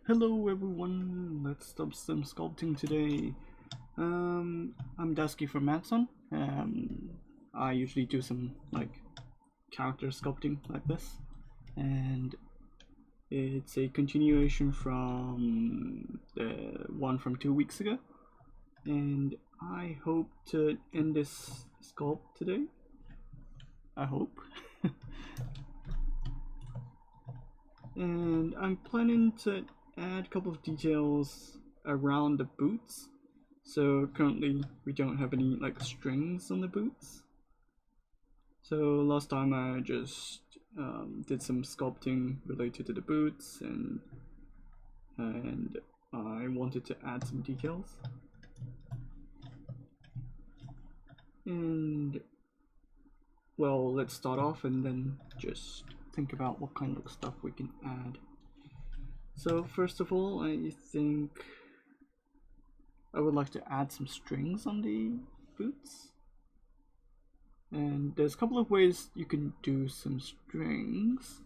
Hello everyone, let's do some sculpting today. I'm Daisuke from Maxon. I usually do some character sculpting like this, and it's a continuation from the one from 2 weeks ago. And I hope to end this sculpt today. I hope. And I'm planning to add a couple of details around the boots. So currently we don't have any strings on the boots. So last time I just did some sculpting related to the boots, and I wanted to add some details. And well, let's start off and then just think about what kind of stuff we can add. So first of all, I think I would like to add some strings on the boots. And there's a couple of ways you can do some strings,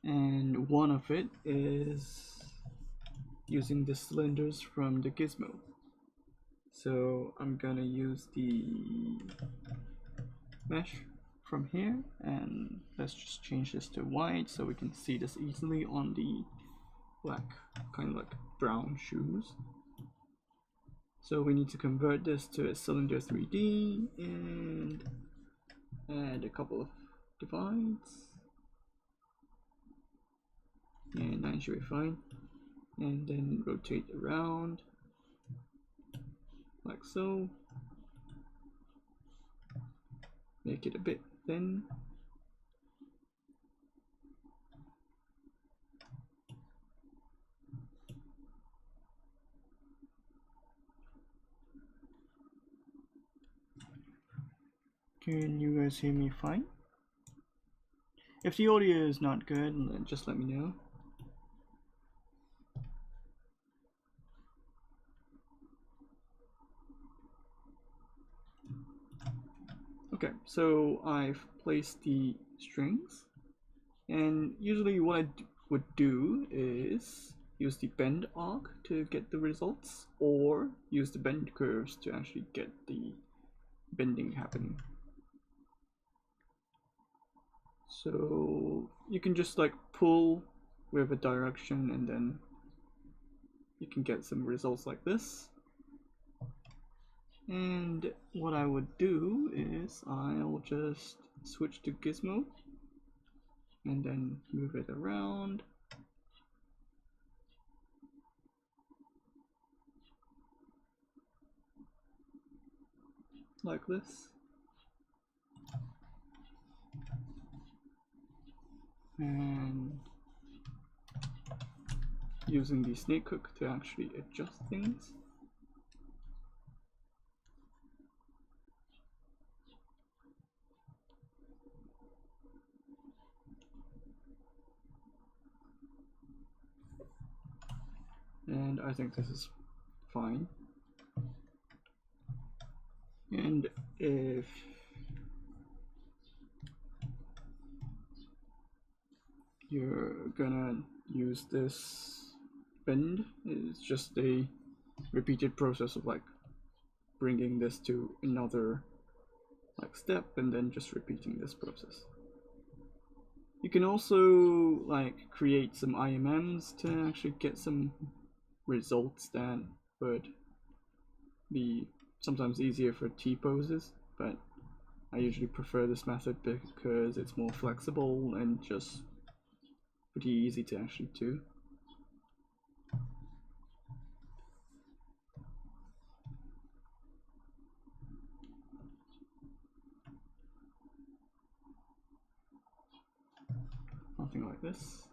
and one of it is using the cylinders from the gizmo. So I'm gonna use the mesh from here, and let's just change this to white so we can see this easily on the black, kind of like brown shoes. So we need to convert this to a cylinder 3D and add a couple of divides, and 9 should be fine, and then rotate around like so, make it a bit thin. Can you guys hear me fine? If the audio is not good, then just let me know. Okay, so I've placed the strings, and usually what I would do is use the bend arc to get the results, or use the bend curves to actually get the bending happening. So you can just pull with a direction, and then you can get some results like this. And what I would do is I'll just switch to gizmo and then move it around like this, and using the snake hook to actually adjust things. And I think this is fine. And if you're gonna use this bend, it's just a repeated process of bringing this to another step, and then just repeating this process. You can also create some IMMs to actually get some results that would be sometimes easier for T-poses, but I usually prefer this method because it's more flexible and just pretty easy to actually do. Something like this.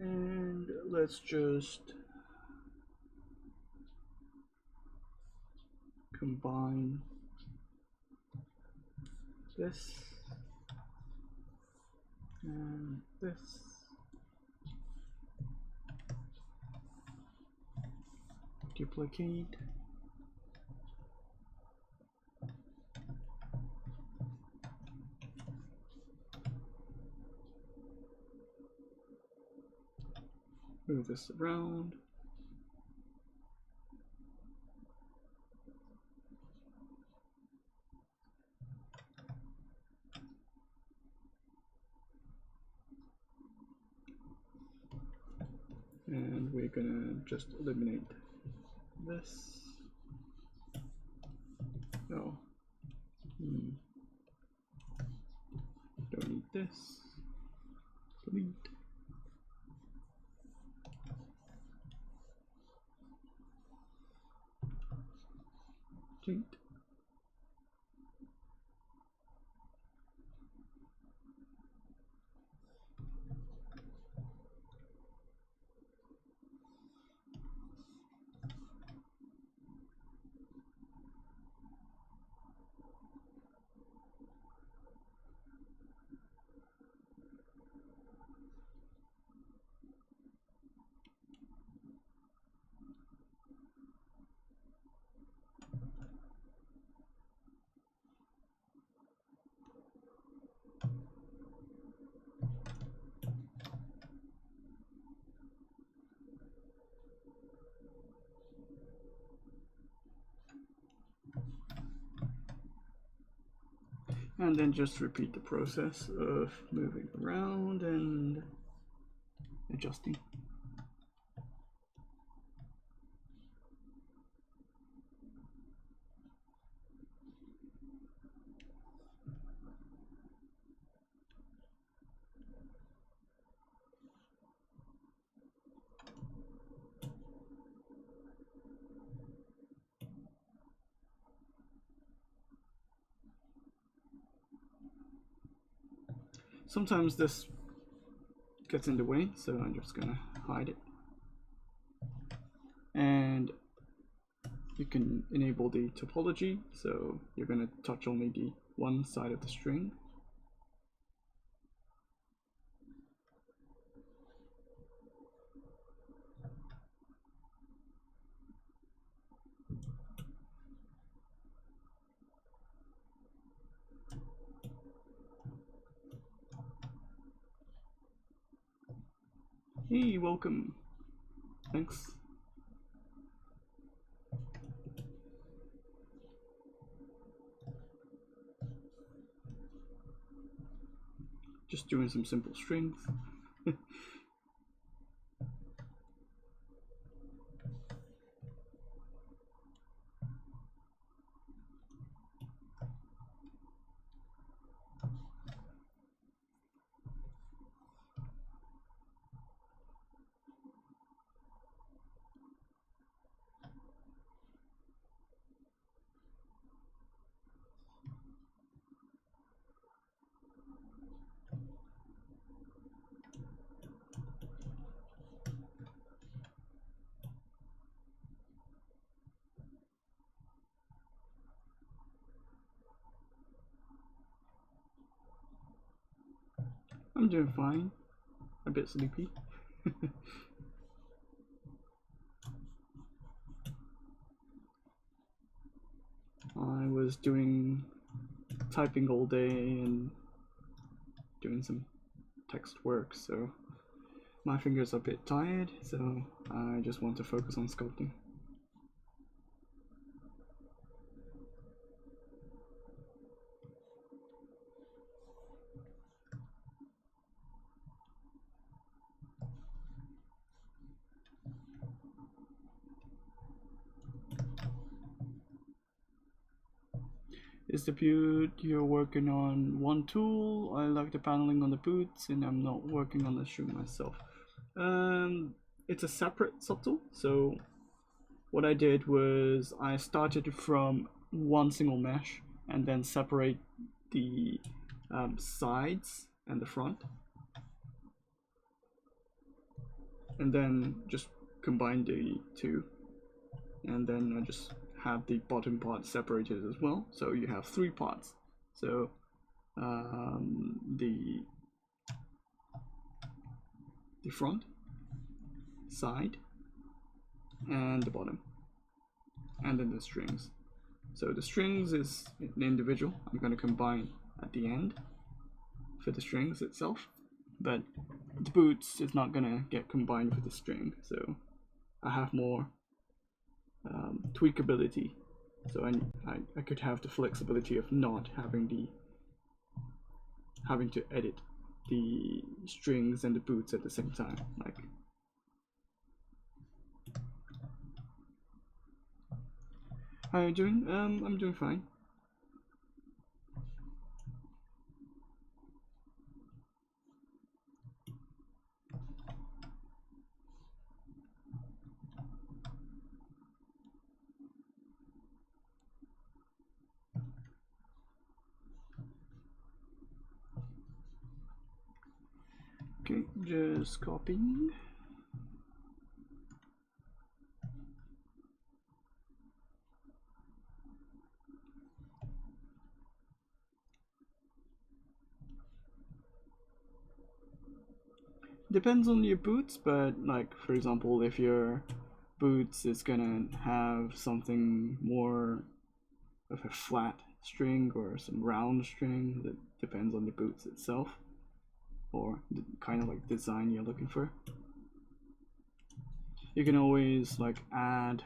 And let's just combine this and this. Duplicate. Move this around. And we're gonna just eliminate this. No. Don't need this. Delete. Delete. And then just repeat the process of moving around and adjusting. Sometimes this gets in the way, so I'm just gonna hide it. And you can enable the topology, so you're gonna touch only the one side of the string. Hey, welcome. Thanks. Just doing some simple strings. I'm doing fine. A bit sleepy. I was typing all day and doing some text work, so my fingers are a bit tired, so I just want to focus on sculpting. Is the boot you're working on one tool? I like the paneling on the boots and I'm not working on the shoe myself. It's a separate subtool, so what I did was I started from one single mesh and then separate the sides and the front. and then just combine the two, and then I just have the bottom part separated as well, so you have 3 parts. So the front, side, and the bottom, and then the strings. So the strings is an individual. I'm going to combine at the end for the strings itself, but the boots is not going to get combined with the string, so I have more tweakability. So I could have the flexibility of not having to edit the strings and the boots at the same time. Like, how are you doing? I'm doing fine. Okay, just copying. Depends on your boots, but like, for example, if your boots is gonna have something more of a flat string or some round string, that depends on the boots itself or the kind of like design you're looking for. You can always like add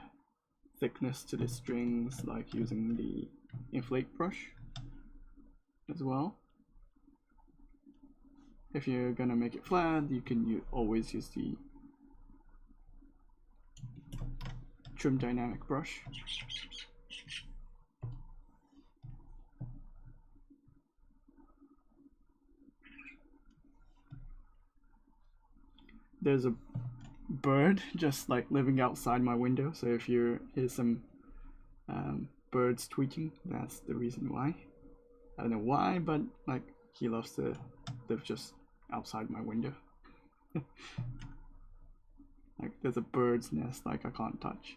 thickness to the strings, like using the inflate brush as well. If you're gonna make it flat, you can always use the trim dynamic brush. There's a bird just like living outside my window, so if you hear some birds tweeting, that's the reason why. I don't know why, but like, he loves to live just outside my window. Like, there's a bird's nest like I can't touch.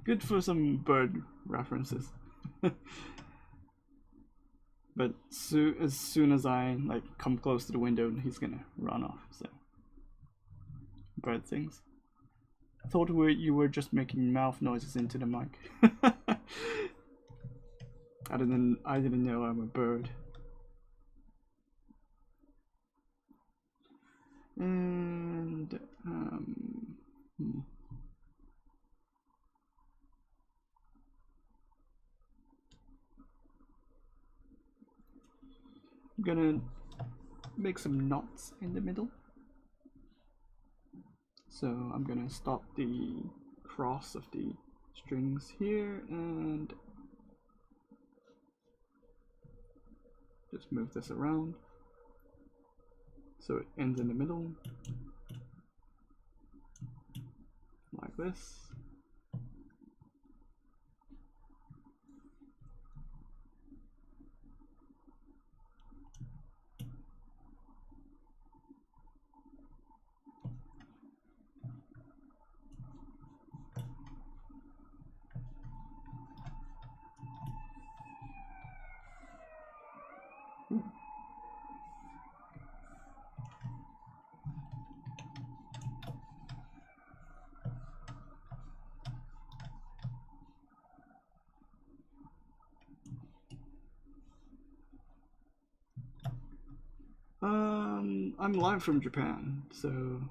Good for some bird references. But as soon as I like come close to the window, he's gonna run off. So, bird things. I thought you were just making mouth noises into the mic. I didn't know I'm a bird. And I'm gonna make some knots in the middle. So I'm gonna stop the cross of the strings here and just move this around so it ends in the middle, like this. I'm live from Japan, so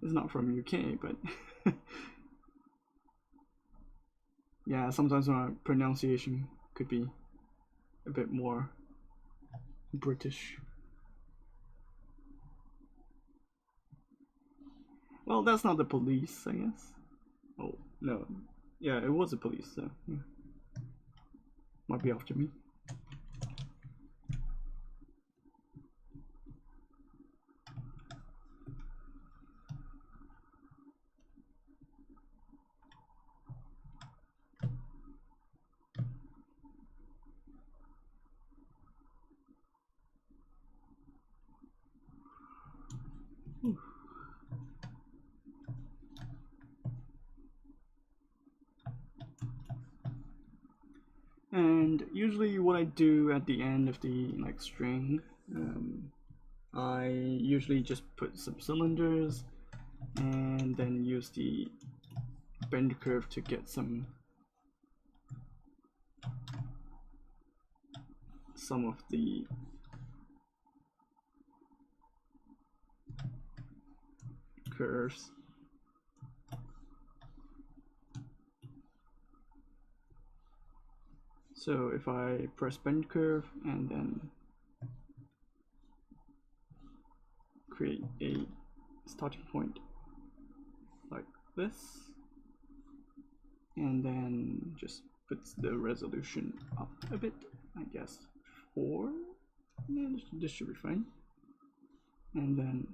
it's not from UK, but yeah, sometimes my pronunciation could be a bit more British. Well, that's not the police, I guess. Oh, no. Yeah, it was the police, so yeah. Might be after me. And usually what I do at the end of the string, I usually just put some cylinders and then use the bend curve to get some of the curves. So if I press bend curve and then create a starting point like this, and then just put the resolution up a bit, I guess 4, yeah, this should be fine, and then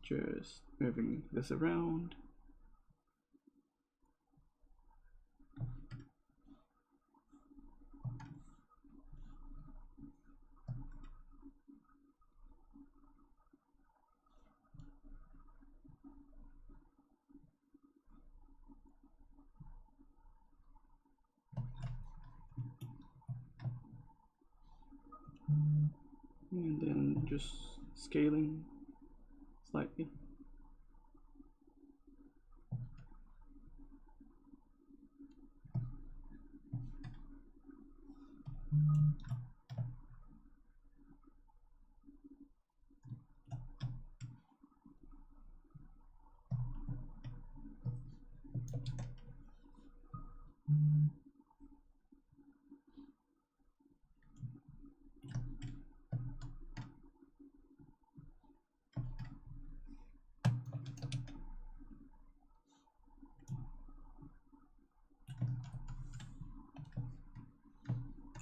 just moving this around. And then just scaling slightly.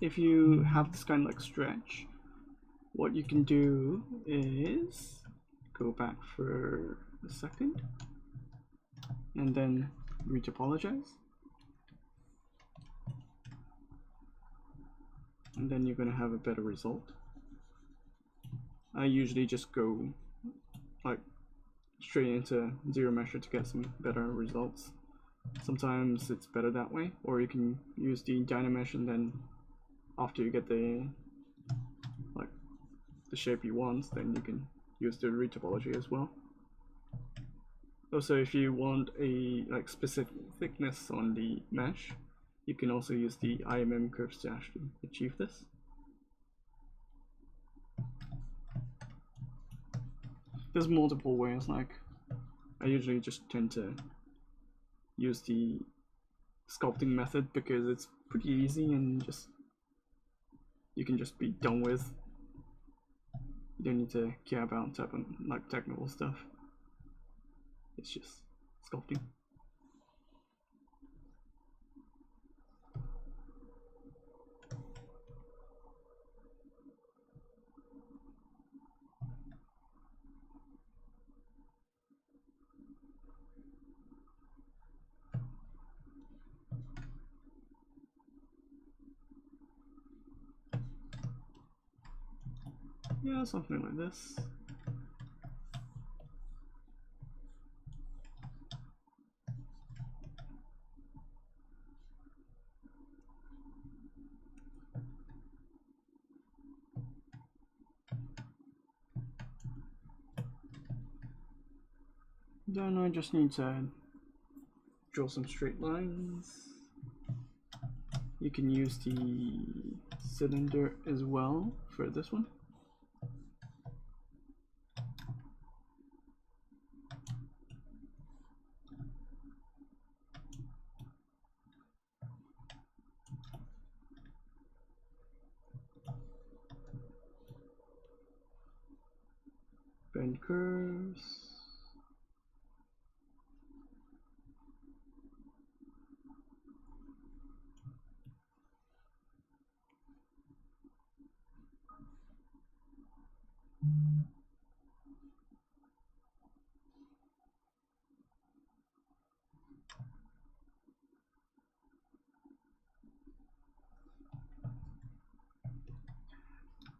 If you have this kind of stretch, what you can do is go back for a second and then retopologize, and then you're going to have a better result. I usually just go straight into ZBrush to get some better results. Sometimes it's better that way, or you can use the Dynamesh, and then after you get the shape you want, then you can use the retopology as well. Also, if you want a specific thickness on the mesh, you can also use the IMM curves to actually achieve this. There's multiple ways. I usually just tend to use the sculpting method because it's pretty easy and you can just be done with. You don't need to care about technical stuff. It's just sculpting. Yeah, something like this. Then I just need to draw some straight lines. You can use the cylinder as well for this one. Bend curves.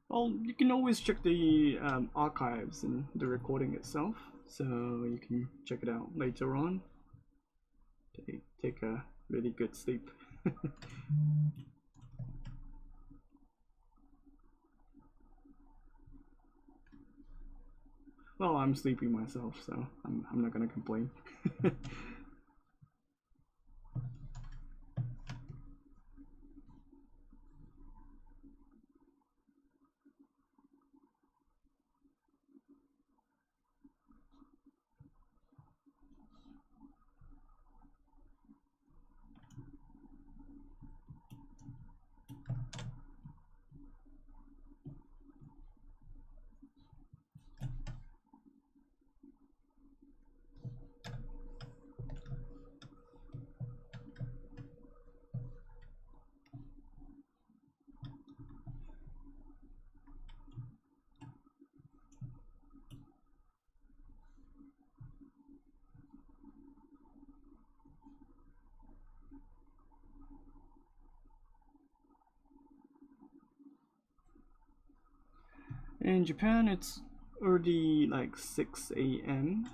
Well, you can always check the archives in the recording itself, so you can check it out later on. Take a really good sleep. Well, I'm sleepy myself, so I'm not gonna complain. In Japan, it's already like 6 a.m.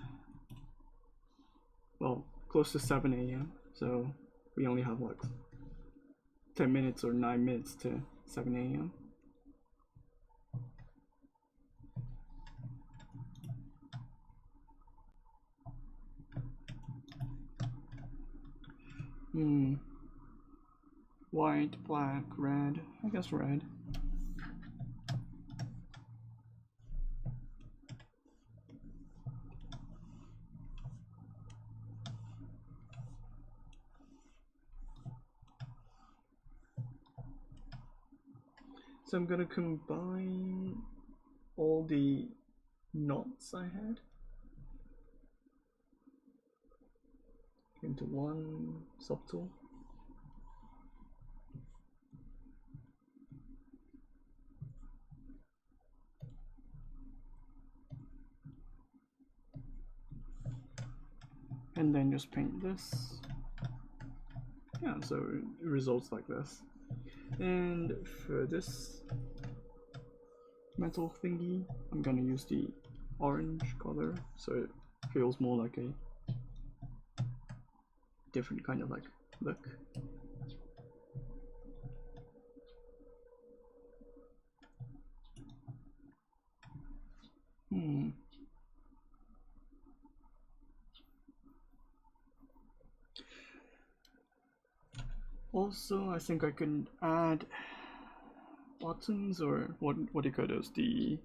Well, close to 7 a.m. So we only have like 10 minutes or 9 minutes to 7 a.m. White, black, red. I guess red. So I'm gonna combine all the knots I had into one subtool. And then just paint this. Yeah, so it results like this. And for this metal thingy, I'm gonna use the orange color so it feels more like a different kind of like look. Also, I think I can add buttons, or what do you call those? The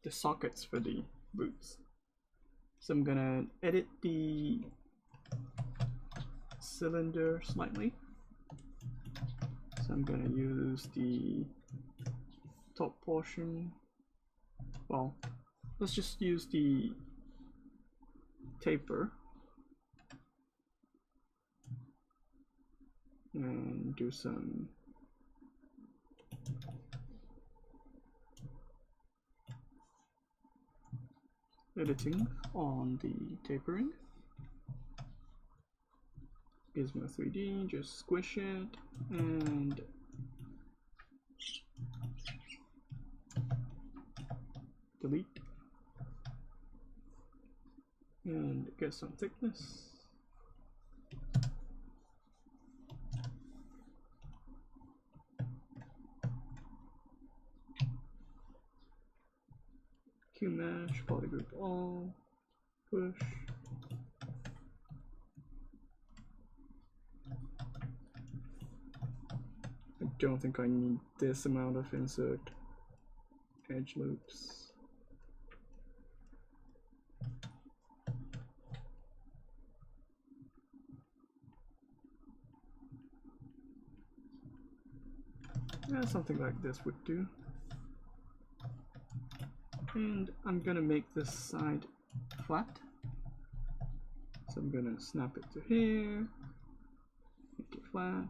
sockets for the boots. So I'm gonna edit the cylinder slightly. So I'm gonna use the top portion. Well, let's just use the taper and do some editing on the tapering. Gizmo 3D, just squish it and delete and get some thickness. Qmesh, polygroup all, push. I don't think I need this amount of insert edge loops. Yeah, something like this would do. And I'm gonna make this side flat. So I'm gonna snap it to here, make it flat.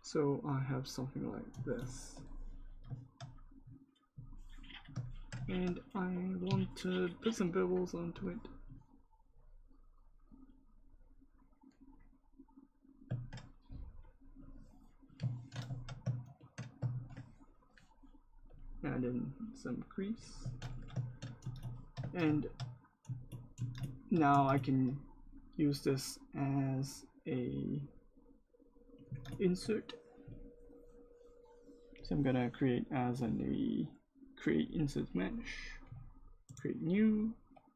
So I have something like this. And I want to put some bevels onto it. Add in some crease. And now I can use this as a insert. So I'm gonna create as create insert mesh, create new,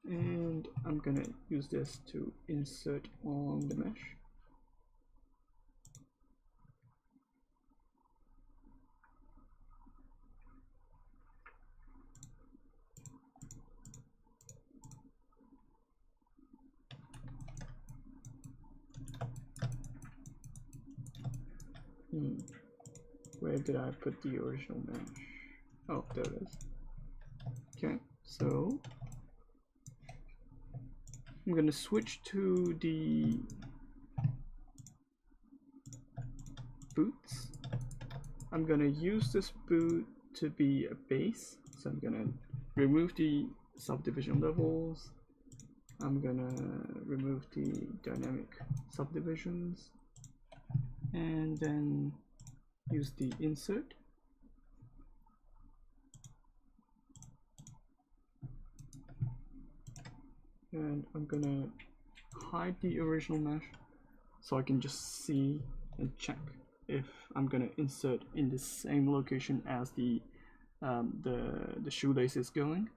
and I'm gonna use this to insert on the mesh. Where did I put the original mesh? Oh, there it is. Okay, so I'm gonna switch to the boots. I'm gonna use this boot to be a base, so I'm gonna remove the subdivision levels. I'm gonna remove the dynamic subdivisions, and then use the insert. And I'm gonna hide the original mesh so I can just see and check if I'm gonna insert in the same location as the shoelace is going.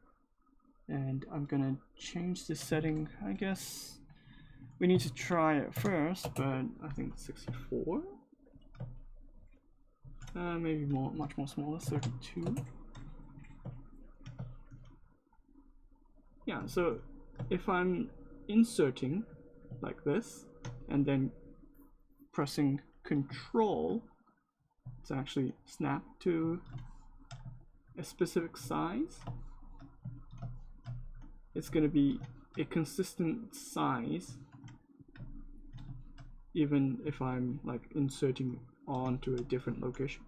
And I'm gonna change the setting. I guess we need to try it first, but I think 64. Maybe much more smaller, 32. Yeah, so if I'm inserting like this and then pressing Control to actually snap to a specific size, it's going to be a consistent size even if I'm like inserting onto a different location.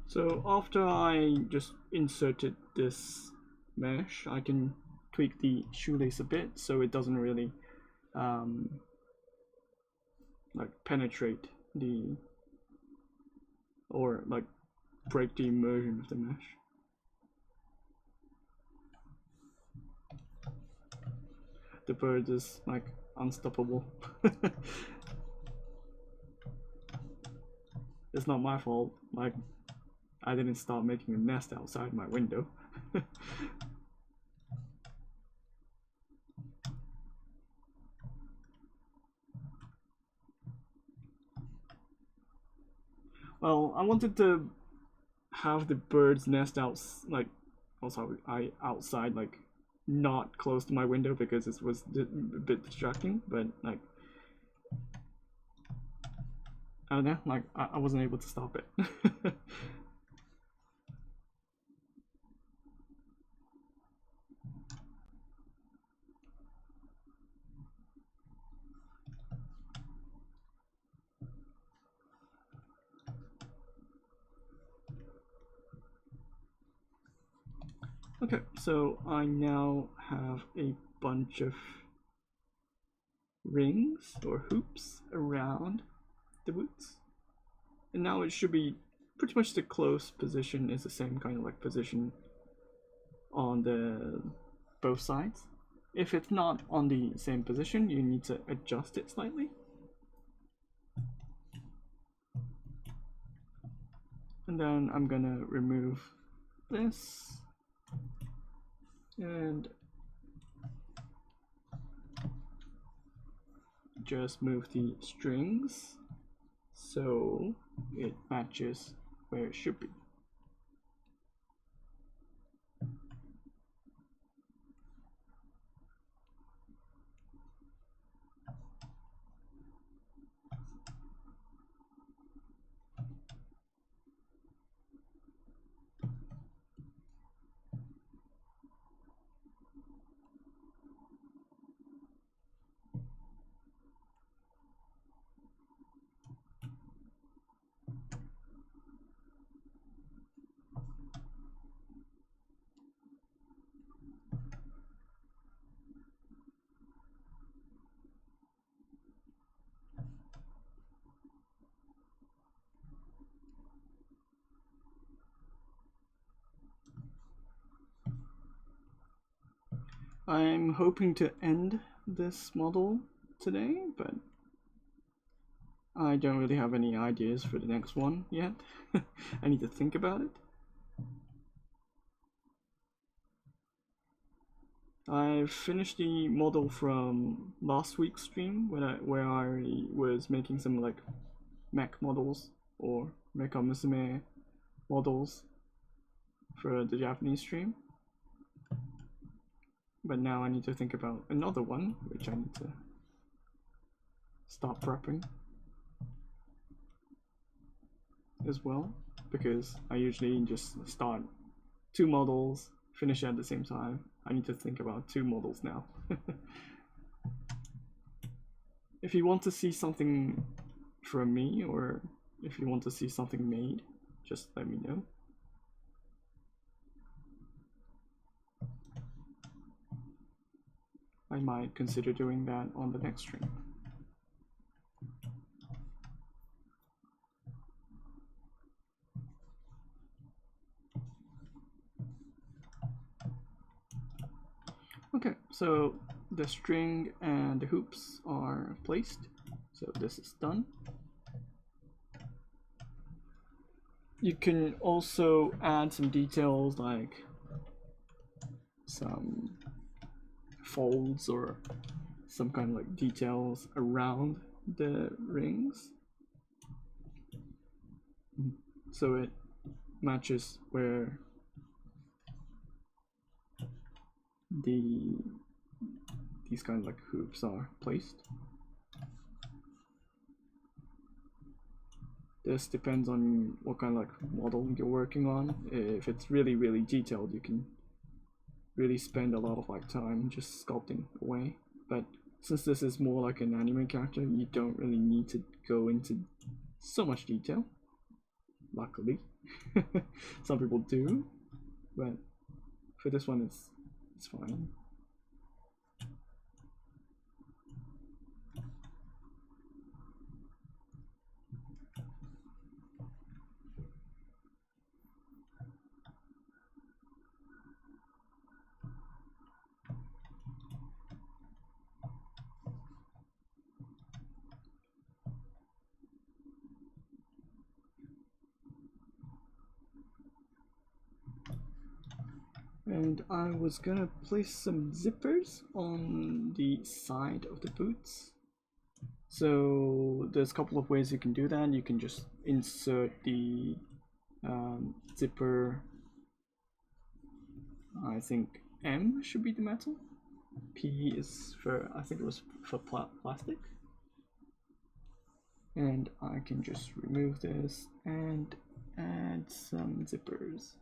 So after I just inserted this mesh, I can tweak the shoelace a bit so it doesn't really like penetrate the, or like break the immersion of the mesh. The bird is like unstoppable. It's not my fault, like I didn't start making a nest outside my window. Well, I wanted to have the bird's nest outside, like not close to my window because it was a bit distracting, but like I don't know, like I wasn't able to stop it. Okay, so I now have a bunch of rings or hoops around the boots, and now it should be pretty much the close position is the same kind of like position on the both sides. If it's not on the same position, you need to adjust it slightly. And then I'm gonna remove this and just move the strings so it matches where it should be. I'm hoping to end this model today, but I don't really have any ideas for the next one yet. I need to think about it. I've finished the model from last week's stream where I was making some like mech models or mecha musume models for the Japanese stream. But now I need to think about another one, which I need to start prepping as well, because I usually just start 2 models, finish at the same time. I need to think about 2 models now. If you want to see something from me, or if you want to see something made, just let me know. I might consider doing that on the next stream. Okay, so the string and the hoops are placed, so this is done. You can also add some details like some folds or some kind of like details around the rings, so it matches where these kind of like hoops are placed. This depends on what kind of like model you're working on. If it's really detailed, you can really spend a lot of like time just sculpting away. But since this is more like an anime character, you don't really need to go into so much detail. Luckily, some people do, but for this one, it's fine. And I was gonna place some zippers on the side of the boots. So there's a couple of ways you can do that. You can just insert the zipper. I think M should be the metal. P is for, I think it was for plastic. And I can just remove this and add some zippers.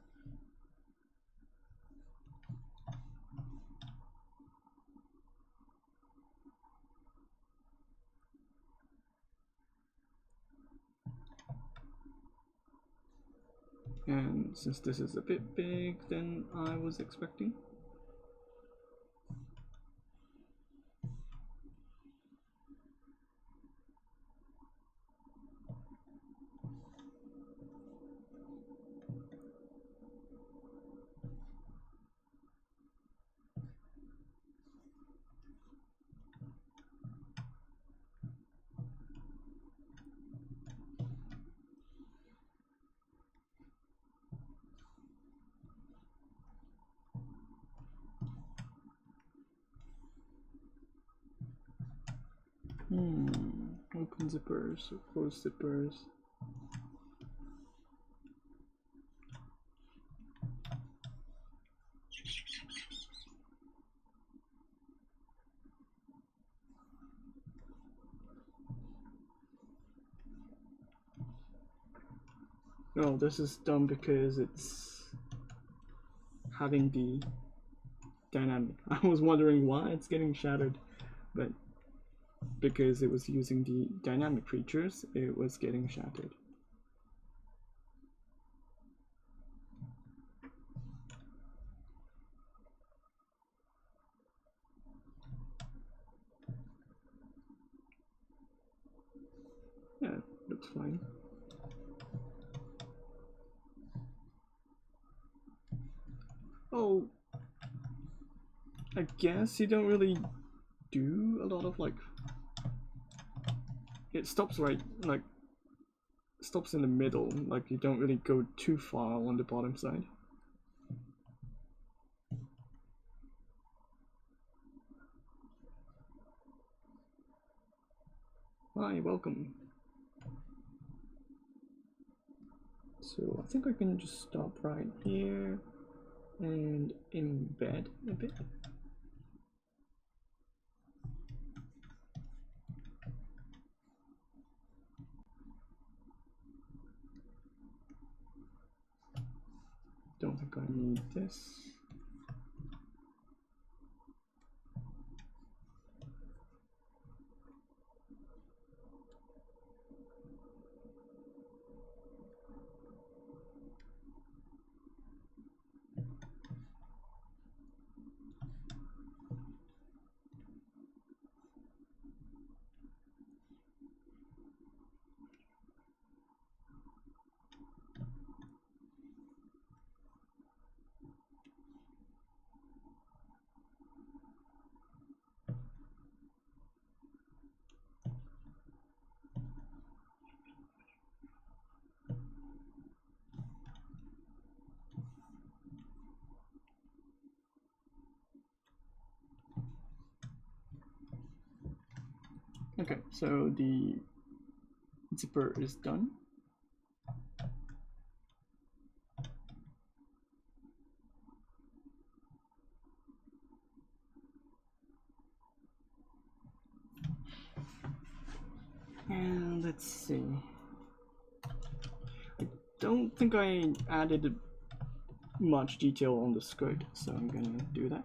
And since this is a bit big than I was expecting, open zippers or close zippers. No, this is dumb because it's having the dynamic. I was wondering why it's getting shattered, but because it was using the dynamic features, it was getting shattered. Yeah, looks fine. Oh, I guess you don't really do a lot of like, it stops right, like stops in the middle, like you don't really go too far on the bottom side. Hi, welcome. So I think I can just stop right here and embed a bit. Don't think I need this. Okay, so the zipper is done. And let's see. I don't think I added much detail on the skirt, so I'm gonna do that.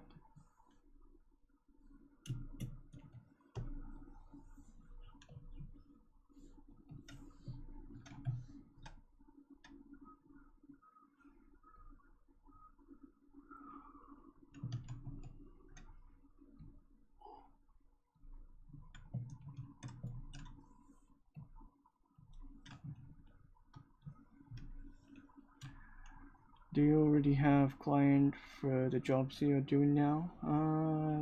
Do you already have client for the jobs you're doing now?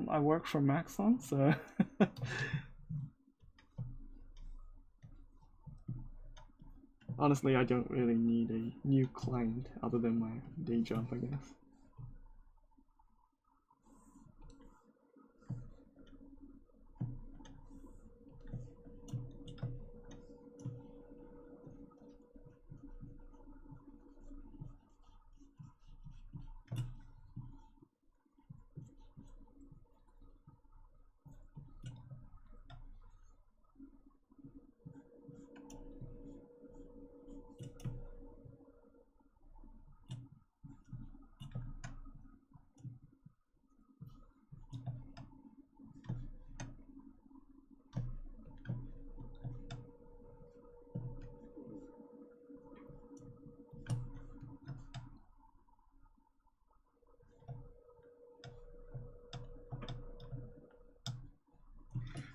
I work for Maxon, so honestly, I don't really need a new client other than my day job, I guess.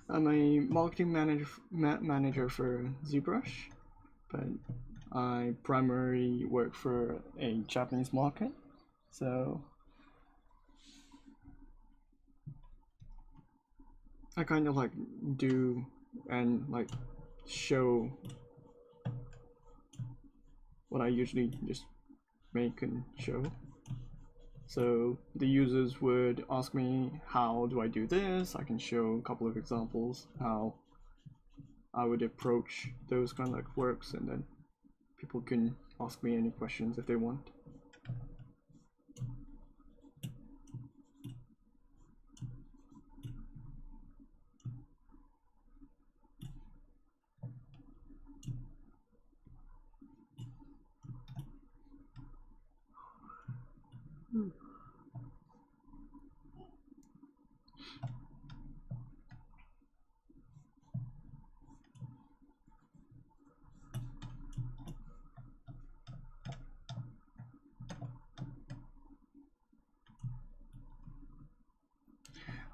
I'm a marketing manager for ZBrush, but I primarily work for a Japanese market, so I kind of like do and like show what I usually just make and show. So the users would ask me, how do I do this? I can show a couple of examples, how I would approach those kind of like works, and then people can ask me any questions if they want.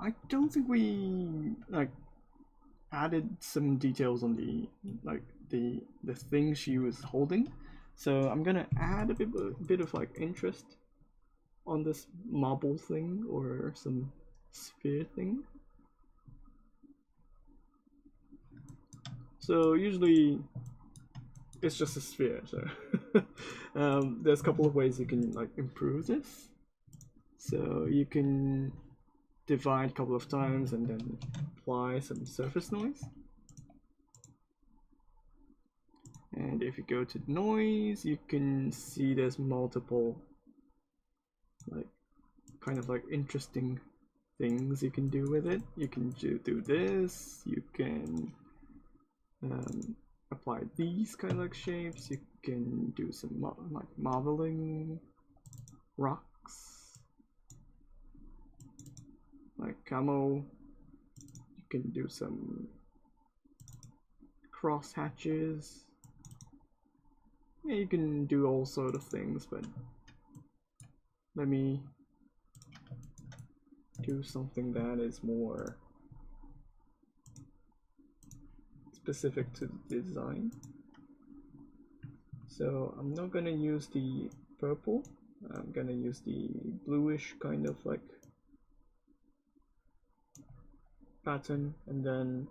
I don't think we like added some details on the like the thing she was holding, so I'm gonna add a bit of like interest on this marble thing or some sphere thing. So usually it's just a sphere, so there's a couple of ways you can like improve this. So you can divide a couple of times and then apply some surface noise. And if you go to noise, you can see there's multiple like kind of like interesting things you can do with it. You can do this, you can apply these kind of like shapes, you can do some like marbling rocks, like camo, you can do some cross hatches. Yeah, you can do all sort of things, but let me do something that is more specific to the design. So I'm not gonna use the purple, I'm gonna use the bluish kind of like pattern, and then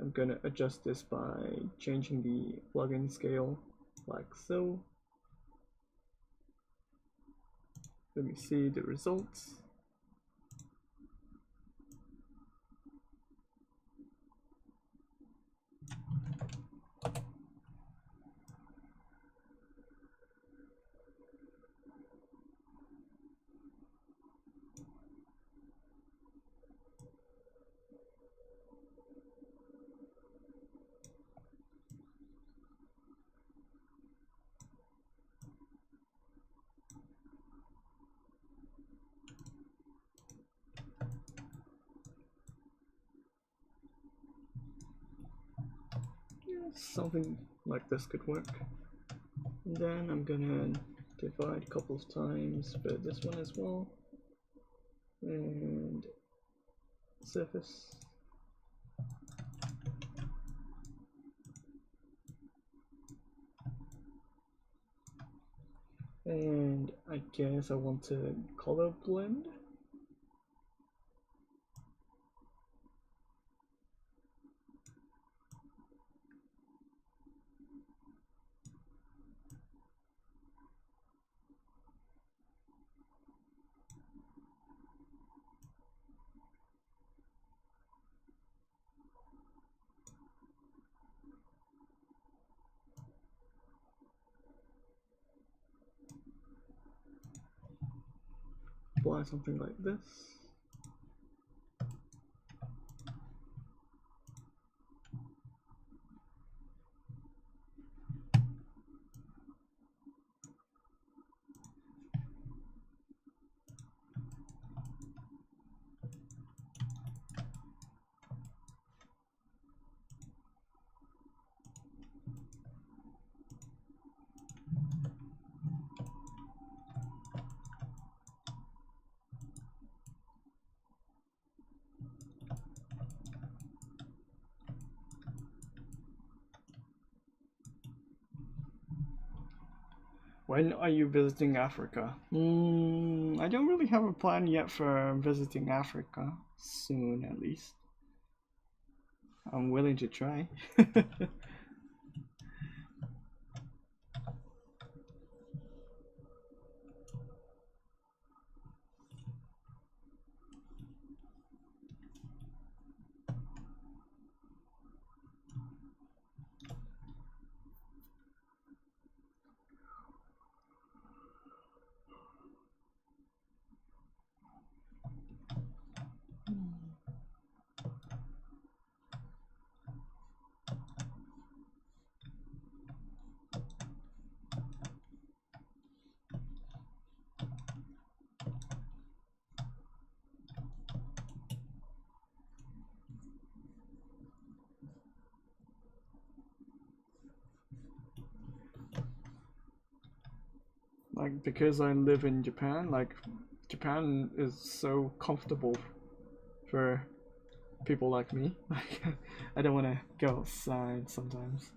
I'm gonna adjust this by changing the plugin scale like so. Let me see the results. Something like this could work. And then I'm gonna divide a couple of times for this one as well. And surface. And I guess I want to color blend. Apply something like this. When are you visiting Africa? I don't really have a plan yet for visiting Africa. Soon, at least. I'm willing to try. Like, because I live in Japan, like, Japan is so comfortable for people like me. Like, I don't want to go outside sometimes.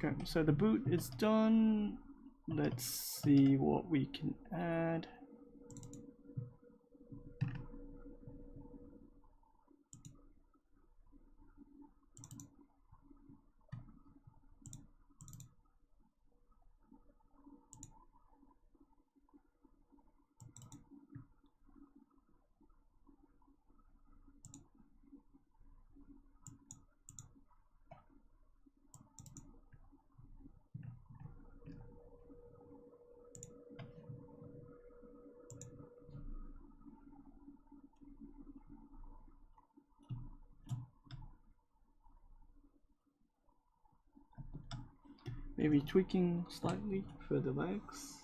Okay, so the boot is done. Let's see what we can add. Maybe tweaking slightly for the legs.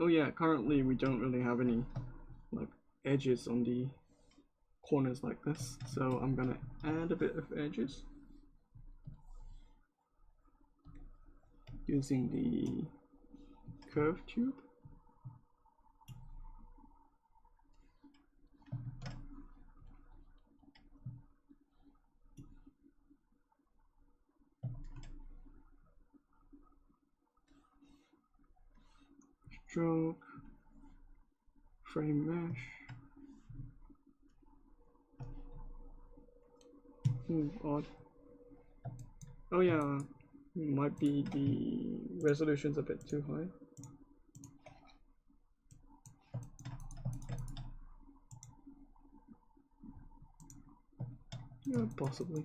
Oh yeah, currently we don't really have any like edges on the corners like this, so I'm gonna add a bit of edges using the curve tube. Stroke, frame mesh. Odd. Oh yeah, might be the resolution's a bit too high. Yeah, possibly.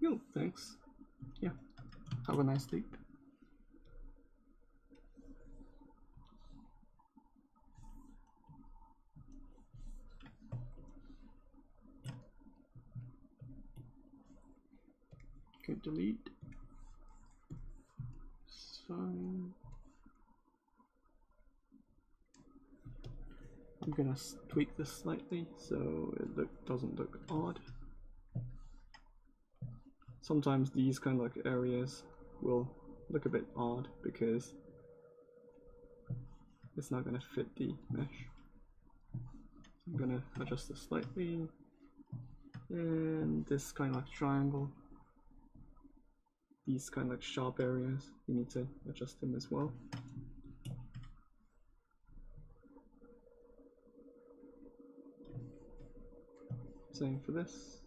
Yo, thanks. Yeah, have a nice sleep. Okay, delete. It's fine. I'm gonna tweak this slightly so it doesn't look odd. Sometimes these kind of like areas will look a bit odd because it's not gonna fit the mesh. So I'm gonna adjust this slightly, and this kind of like triangle, these kind of like sharp areas, you need to adjust them as well. Same for this.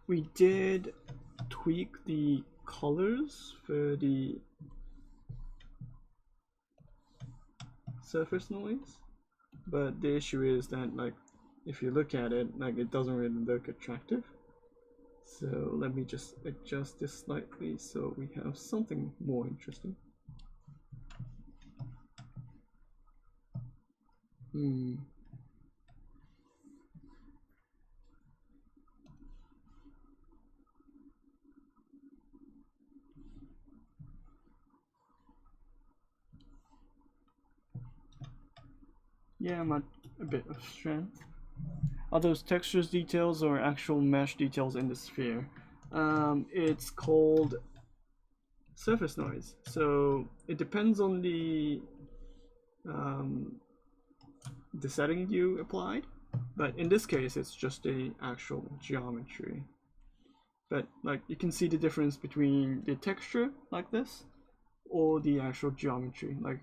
We did tweak the colors for the surface noise, but the issue is that like if you look at it, like it doesn't really look attractive. So let me just adjust this slightly so we have something more interesting. Yeah, a bit of strength. Are those textures details or actual mesh details in the sphere? It's called surface noise. So it depends on the setting you applied, but in this case, it's just a actual geometry. But like you can see the difference between the texture like this or the actual geometry. Like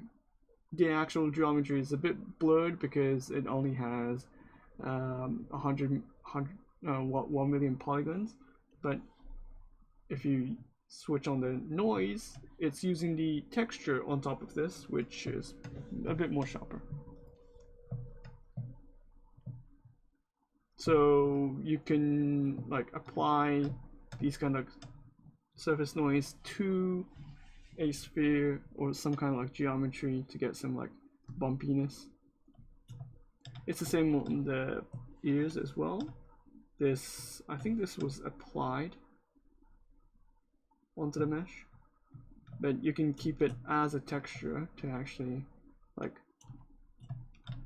the actual geometry is a bit blurred because it only has 1 million polygons, but if you switch on the noise, it's using the texture on top of this, which is a bit more sharper. So you can like apply these kind of surface noise to a sphere or some kind of like geometry to get some like bumpiness. It's the same on the ears as well. I think this was applied onto the mesh, but you can keep it as a texture to actually like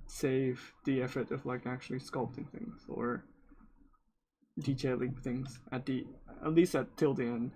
save the effort of like actually sculpting things or detailing things at least till the end.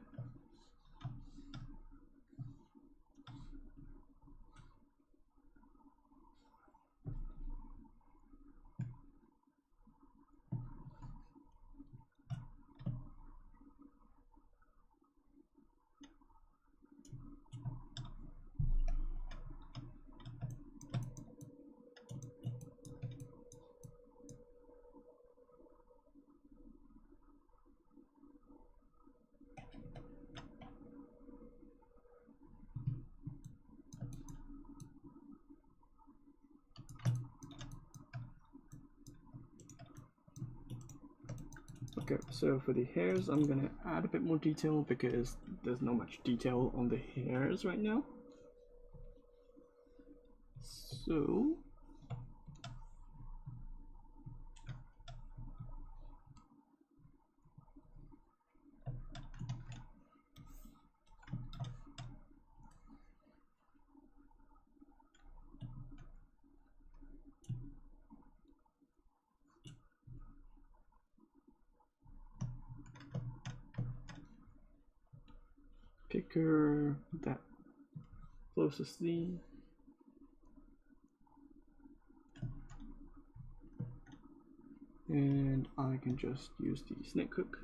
Okay, so for the hairs, I'm gonna add a bit more detail because there's not much detail on the hairs right now. So picker that closest thing. And I can just use the snake hook.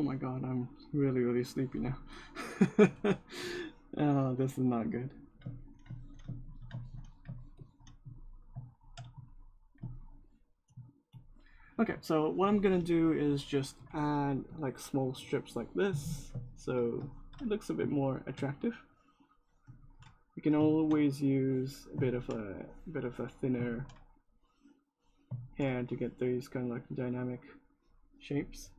Oh my god, I'm really sleepy now. Oh, this is not good. Okay, so what I'm gonna do is just add like small strips like this, so it looks a bit more attractive. You can always use a bit of a thinner hair to get these kind of like dynamic shapes.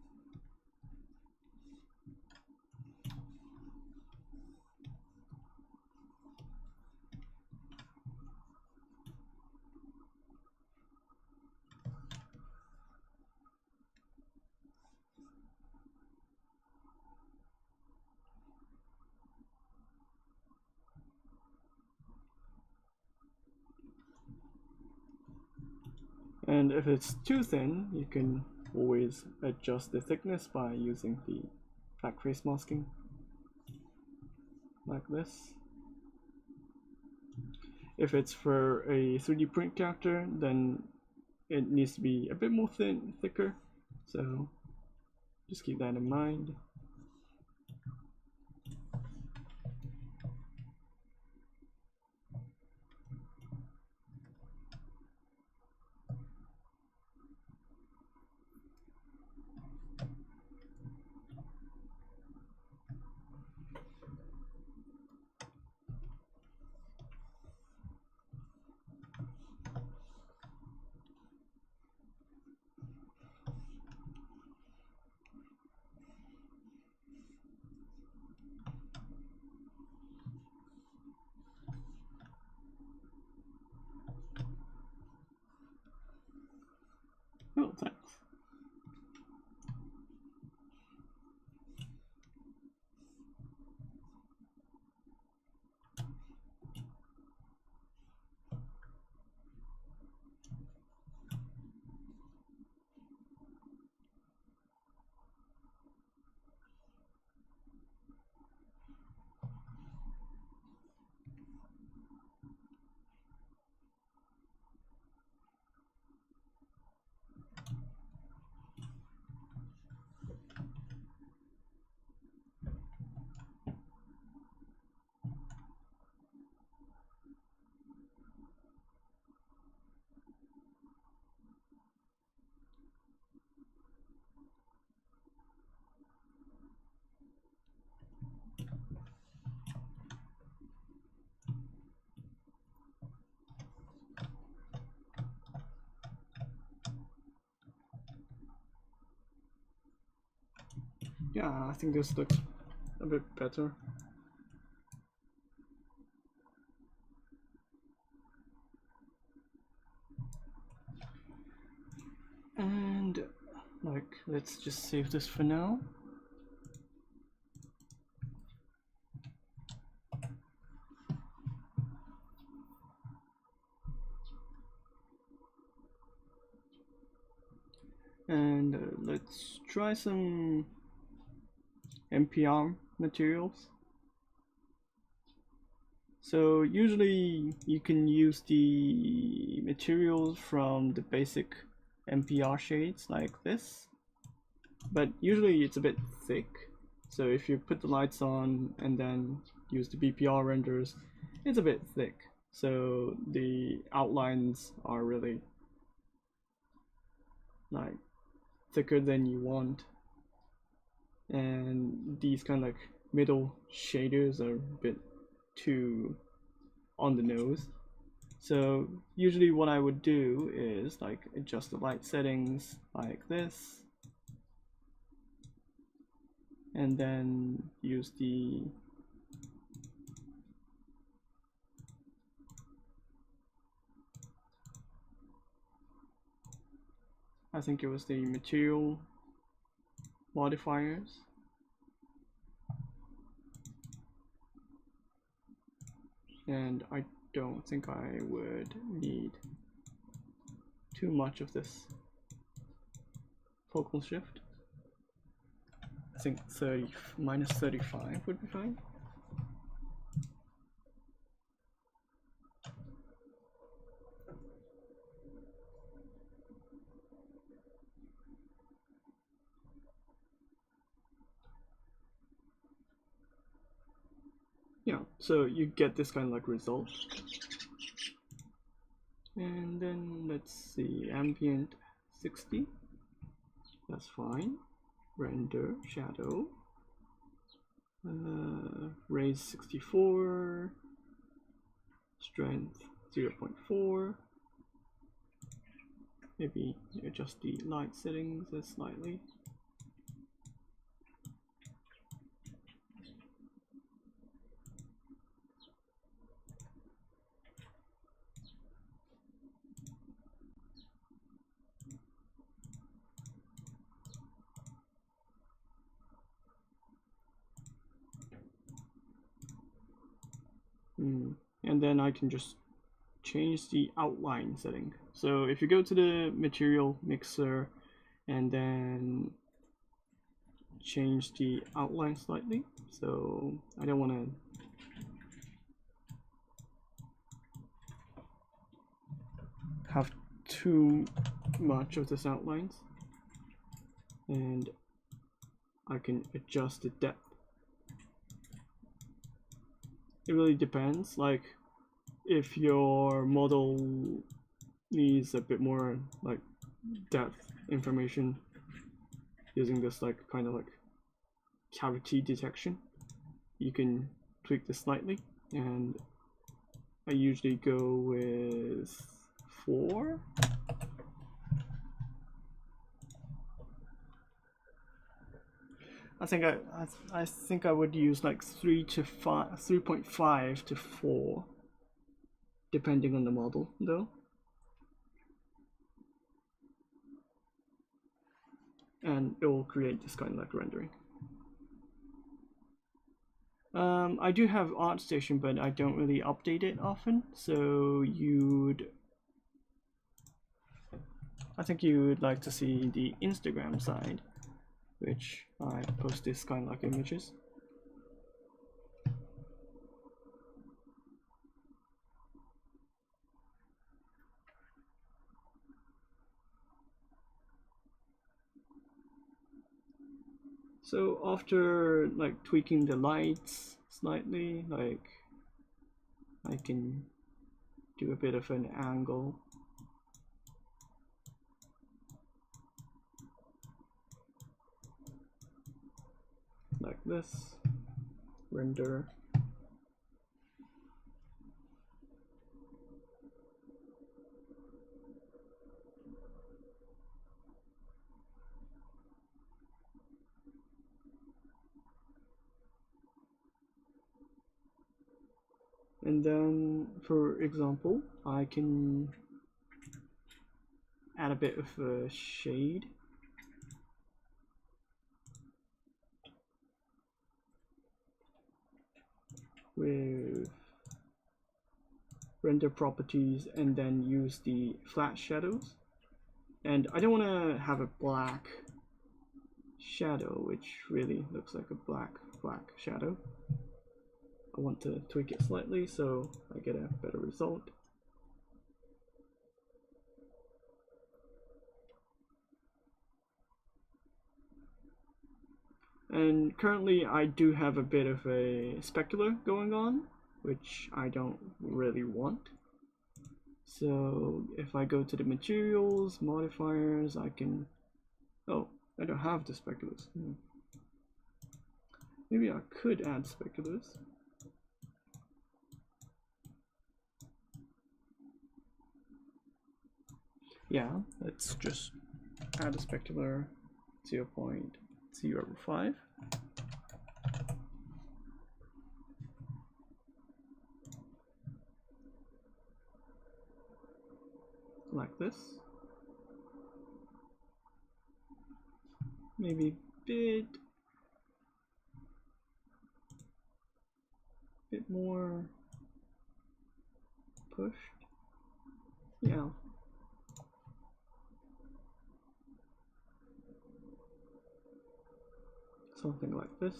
And if it's too thin, you can always adjust the thickness by using the backface masking, like this. If it's for a 3D print character, then it needs to be a bit more thicker, so just keep that in mind. Oh, thanks. Yeah, I think this looks a bit better. And like, let's just save this for now. And let's try some NPR materials. So usually you can use the materials from the basic NPR shades like this, but usually it's a bit thick. So if you put the lights on and then use the BPR renders, it's a bit thick. So the outlines are really like thicker than you want. And these kind of like middle shaders are a bit too on the nose. So usually what I would do is like adjust the light settings like this, and then use the I think it was the material modifiers. And I don't think I would need too much of this focal shift. I think minus 35 would be fine. Yeah, so you get this kind of like result. And then let's see, ambient 60, that's fine. Render shadow, raise 64, strength 0.4. Maybe adjust the light settings slightly. And then I can just change the outline setting. So if you go to the material mixer and then change the outline slightly, so I don't want to have too much of this outlines, and I can adjust the depth. It really depends, like if your model needs a bit more like depth information using this like kind of like cavity detection, you can tweak this slightly, and I usually go with 4. I think I would use like 3.5 to 4, depending on the model though. And it will create this kind of like rendering. I do have ArtStation, but I don't really update it often, so I think you would like to see the Instagram side, which I post this kind of like images. So after like tweaking the lights slightly, like I can do a bit of an angle. Like this, render. And then, for example, I can add a bit of a shade. With render properties, and then use the flat shadows. And I don't want to have a black shadow, which really looks like a black shadow. I want to tweak it slightly so I get a better result. And currently I do have a bit of a specular going on, which I don't really want. So if I go to the materials, modifiers, I can, oh, I don't have the speculars. Maybe I could add speculars. Yeah, let's just add a specular 0.05. Like this. Maybe bit more pushed. Yeah. Something like this.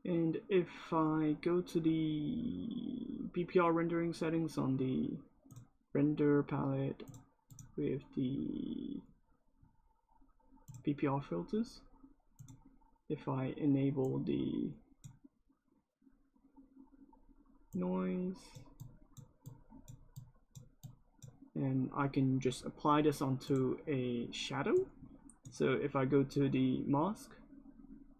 And if I go to the BPR rendering settings on the render palette with the BPR filters, if I enable the noise, and I can just apply this onto a shadow. So if I go to the mask,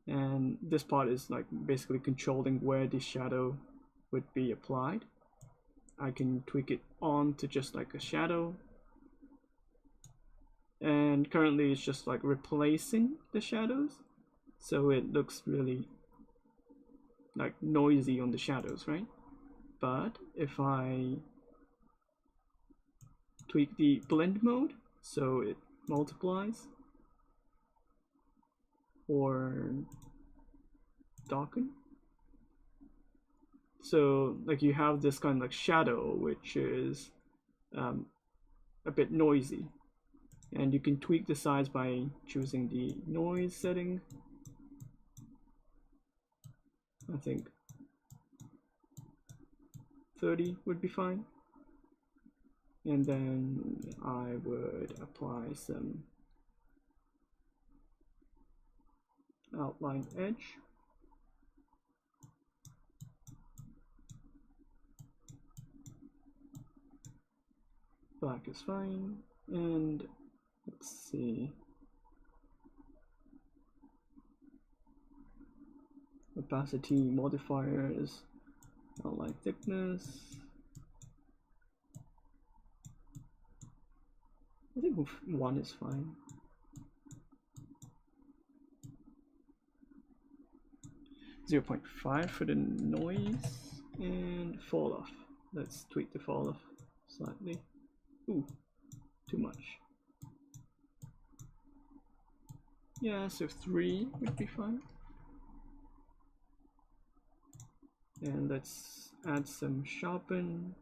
and this part is like basically controlling where the shadow would be applied, I can tweak it on to just like a shadow, and currently it's just like replacing the shadows, so it looks really like noisy on the shadows, right? But if I tweak the blend mode so it multiplies or darken, so like you have this kind of like shadow which is a bit noisy, and you can tweak the size by choosing the noise setting. I think 30 would be fine, and then I would apply some outline edge. Black is fine, and let's see, opacity modifiers, outline thickness, I think 1 is fine. .5 for the noise, and fall off. Let's tweak the fall off slightly. Ooh, too much. Yeah, so 3 would be fine. And let's add some sharpen.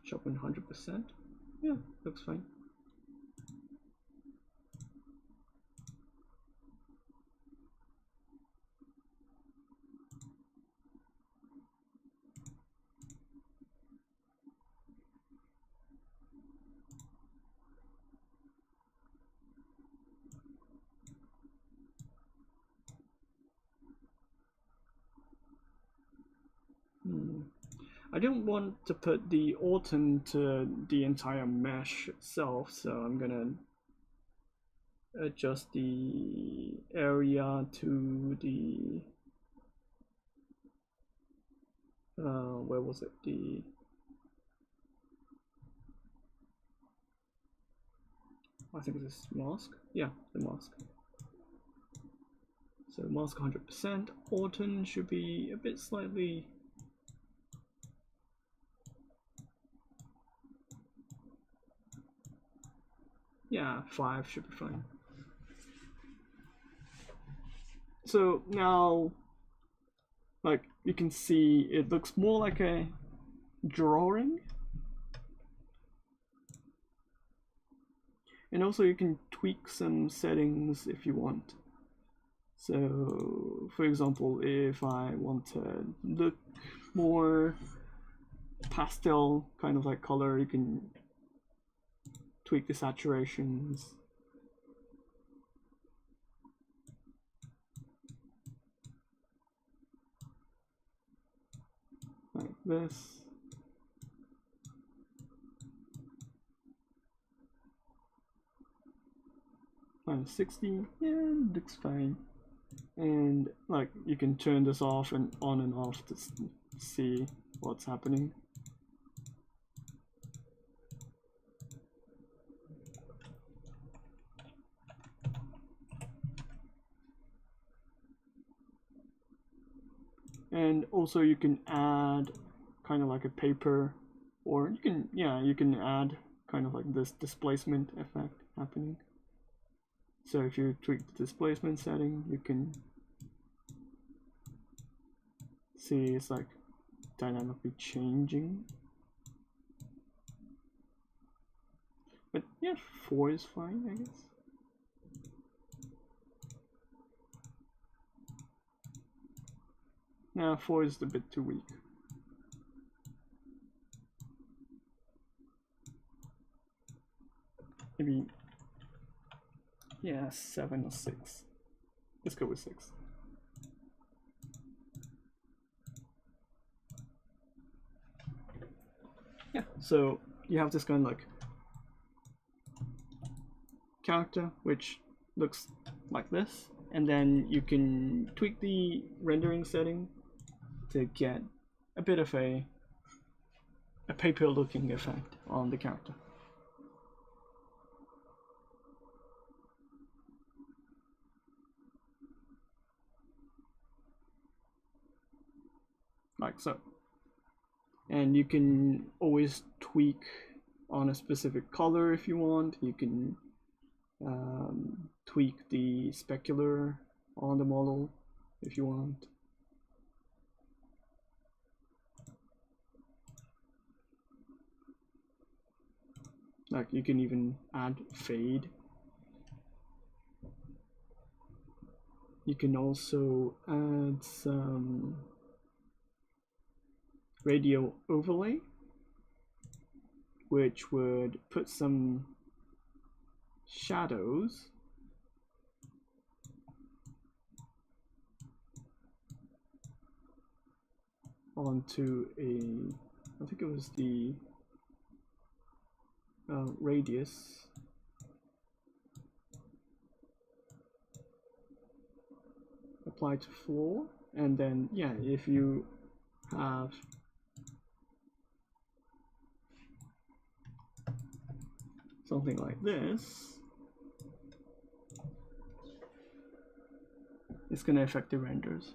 Sharpen 100%. Yeah, looks fine. I don't want to put the autumn to the entire mesh itself, so I'm gonna adjust the area to the where was it? I think it's this mask. Yeah, the mask. So mask 100%. Autumn should be a bit slightly. Yeah, 5 should be fine. So now, like you can see, it looks more like a drawing. And also you can tweak some settings if you want. So for example, if I want to look more pastel kind of like color, you can tweak the saturations. Like this. -60, yeah, looks fine. And like you can turn this off and on and off to see what's happening. And also you can add kind of like a paper, or you can, yeah, you can add kind of like this displacement effect happening. So if you tweak the displacement setting, you can see it's like dynamically changing. But yeah, 4 is fine, I guess. Nah, 4 is a bit too weak. Maybe, yeah, 7 or 6. Let's go with 6. Yeah, so you have this kind of like character which looks like this, and then you can tweak the rendering setting to get a bit of a paper looking effect on the character. Like so. And you can always tweak on a specific color if you want. You can tweak the specular on the model if you want. Like you can even add fade. You can also add some radial overlay, which would put some shadows onto a, I think it was the radius. Apply to floor, and then yeah, if you have something like this, it's going to affect the renders.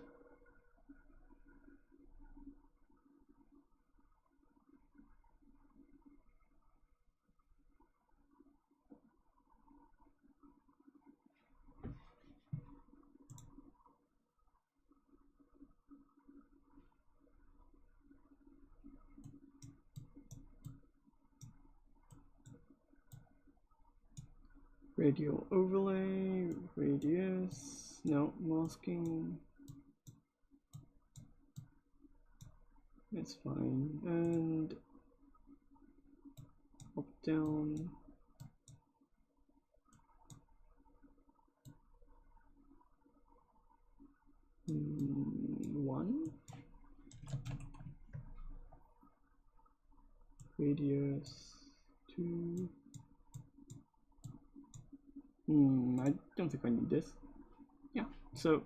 Radial overlay, radius, no, masking, it's fine, and up, down, one, radius, 2, I don't think I need this. Yeah, so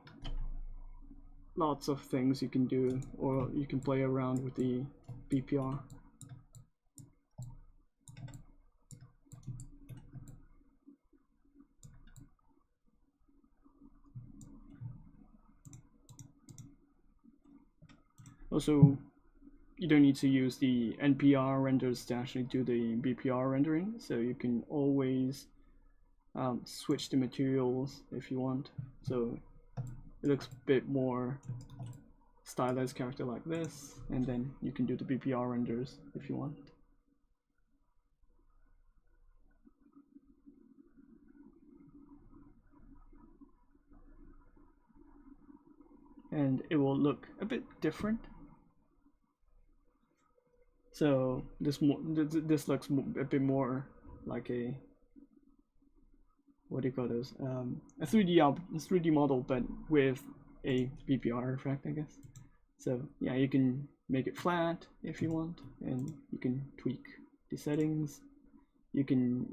lots of things you can do, or you can play around with the BPR. Also, you don't need to use the NPR renders to actually do the BPR rendering, so you can always switch the materials if you want. So it looks a bit more stylized character like this, and then you can do the BPR renders if you want. And it will look a bit different. So this looks a bit more like a, what do you call those? A 3D model, but with a BPR effect, I guess. So yeah, you can make it flat if you want, and you can tweak the settings. You can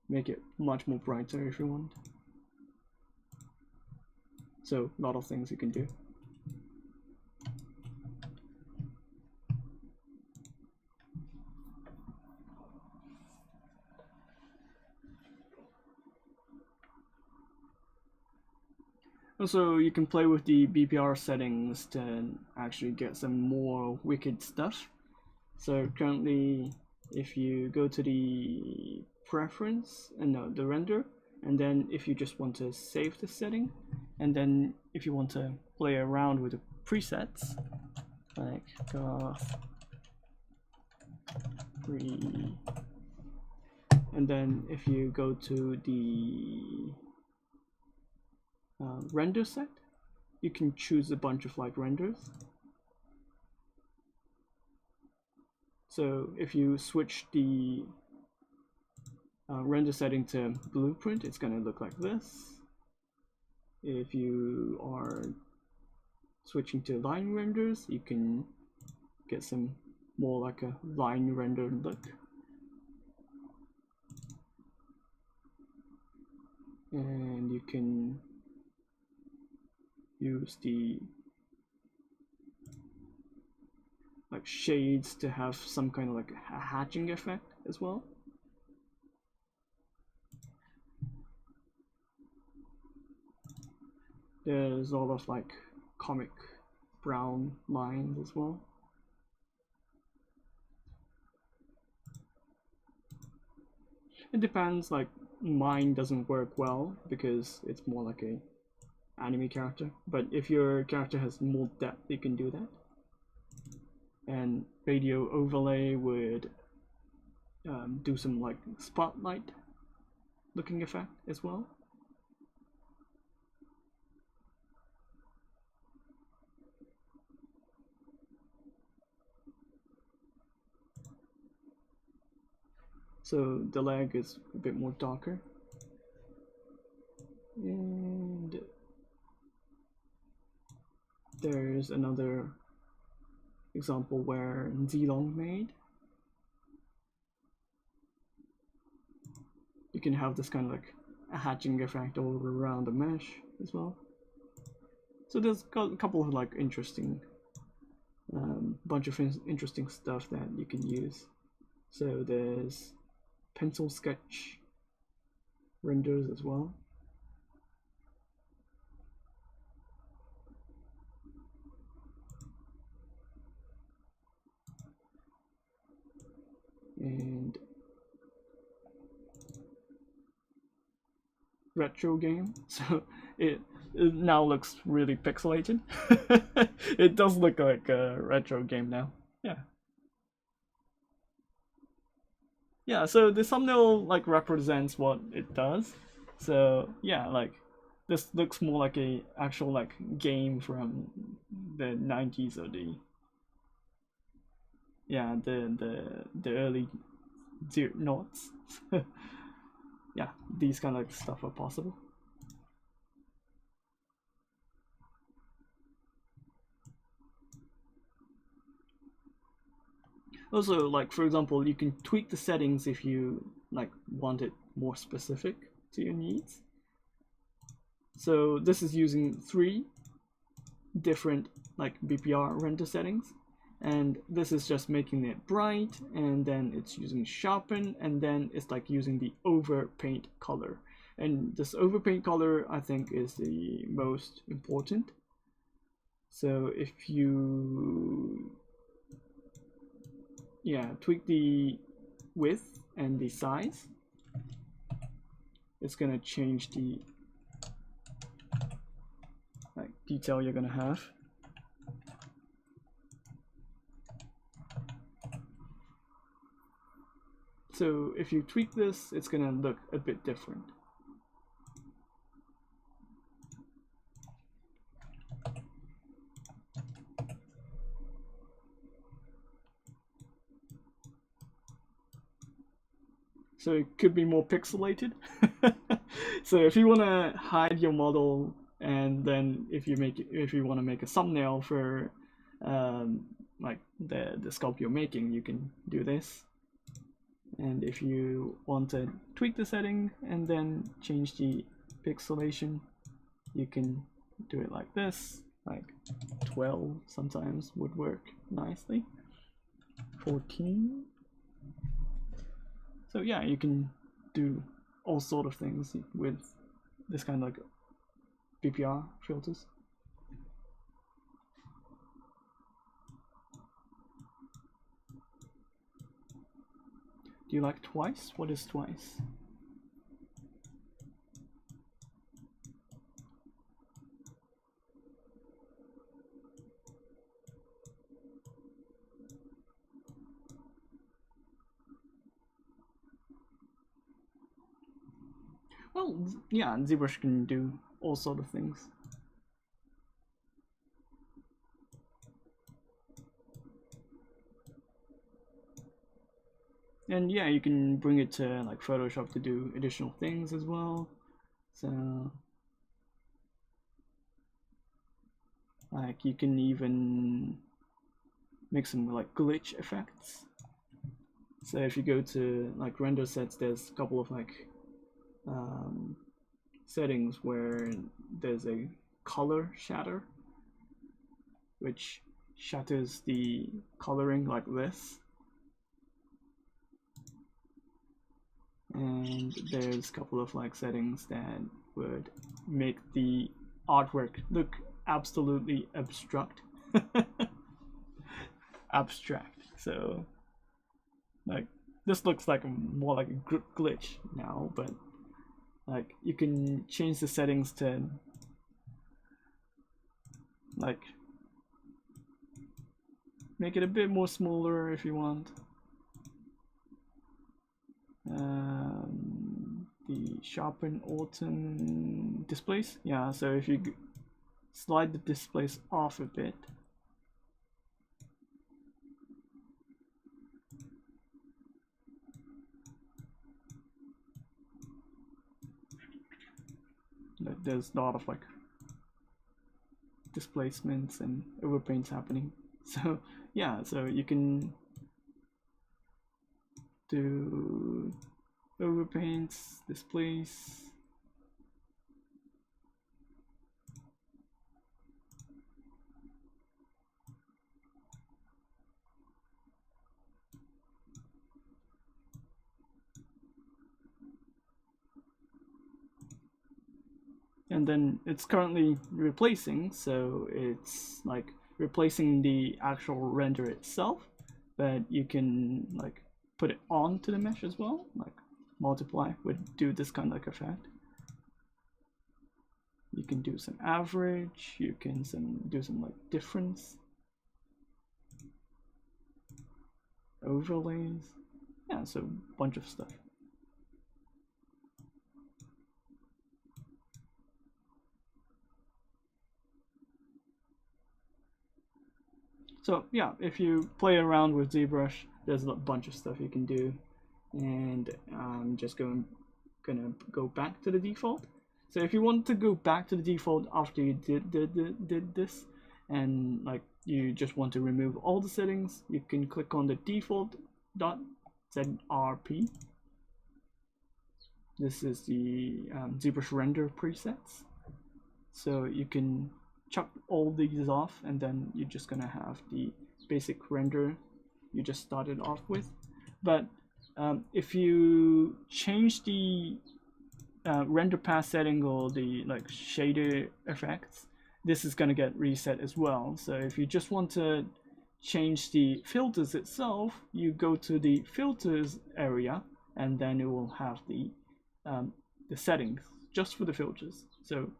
make it much more brighter if you want. So a lot of things you can do. Also, you can play with the BPR settings to actually get some more wicked stuff. So currently, if you go to the preference, and no, the render, and then if you just want to save the setting, and then if you want to play around with the presets, like goth, free, and then if you go to the render set, you can choose a bunch of like renders. So if you switch the render setting to blueprint, it's going to look like this. If you are switching to line renders, you can get some more like a line render look. And you can use the like shades to have some kind of like a hatching effect as well. There's a lot of like comic brown lines as well. It depends, like mine doesn't work well because it's more like a anime character, but if your character has more depth, you can do that. And radio overlay would do some like spotlight looking effect as well. So the leg is a bit more darker. And there's another example where Zlong made. You can have this kind of like a hatching effect all around the mesh as well. So there's a couple of like interesting, bunch of interesting stuff that you can use. So there's pencil sketch renders as well. And retro game, so it now looks really pixelated. It does look like a retro game now. Yeah, so the thumbnail like represents what it does. So yeah, like this looks more like a actual like game from the 90s or the early noughts. Yeah, these kind of like stuff are possible. Also, like for example, you can tweak the settings if you like want it more specific to your needs. So this is using 3 different like BPR render settings, and this is just making it bright, and then it's using sharpen, and then it's like using the overpaint color. And this overpaint color I think is the most important. So if you tweak the width and the size, it's gonna change the like detail you're gonna have. So if you tweak this, it's gonna look a bit different. So it could be more pixelated. So if you want to hide your model, and then if you want to make a thumbnail for like the sculpt you're making, you can do this. And if you want to tweak the setting and then change the pixelation, you can do it like this. Like 12 sometimes would work nicely. 14. So yeah, you can do all sort of things with this kind of like BPR filters. Do you like twice? What is twice? Well, yeah, ZBrush can do all sort of things. And yeah, you can bring it to like Photoshop to do additional things as well. So like you can even make some like glitch effects. So if you go to like render sets, there's a couple of like settings where there's a color shatter, which shatters the coloring like this. And there's a couple of like settings that would make the artwork look absolutely abstract. Abstract. So like this looks like more like a glitch now, but like you can change the settings to like make it a bit more smaller if you want. The sharpen autumn displace, yeah, so if you slide the displace off a bit, there's a lot of like displacements and overpaints happening. So yeah, so you can do overpaints, displace, and then it's currently replacing, so it's like replacing the actual render itself, but you can like put it onto the mesh as well, like multiply would do this kind of like effect. You can do some average, you can do some like difference, overlays, yeah, so a bunch of stuff. So yeah, if you play around with ZBrush, there's a bunch of stuff you can do, and I'm just gonna go back to the default. So if you want to go back to the default after you did this, and like you just want to remove all the settings, you can click on the default.zrp. This is the ZBrush render presets. So you can chuck all these off, and then you're just gonna have the basic render you just started off with. But if you change the render path setting or the like shader effects, this is gonna get reset as well. So if you just want to change the filters itself, you go to the filters area, and then it will have the settings just for the filters. So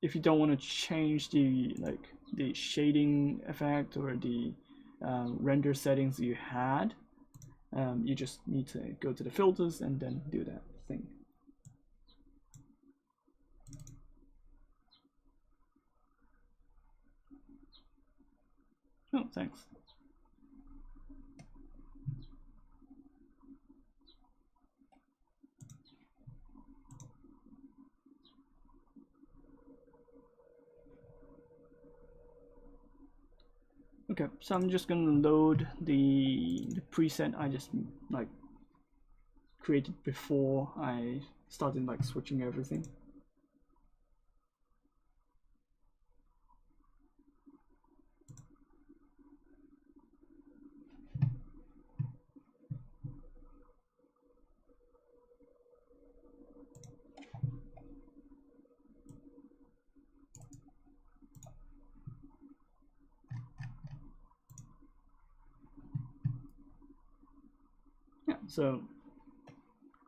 if you don't want to change the shading effect or the render settings you had, you just need to go to the filters and then do that thing. Oh, thanks. Okay, so I'm just gonna load the preset I just like created before I started like switching everything. Yeah, so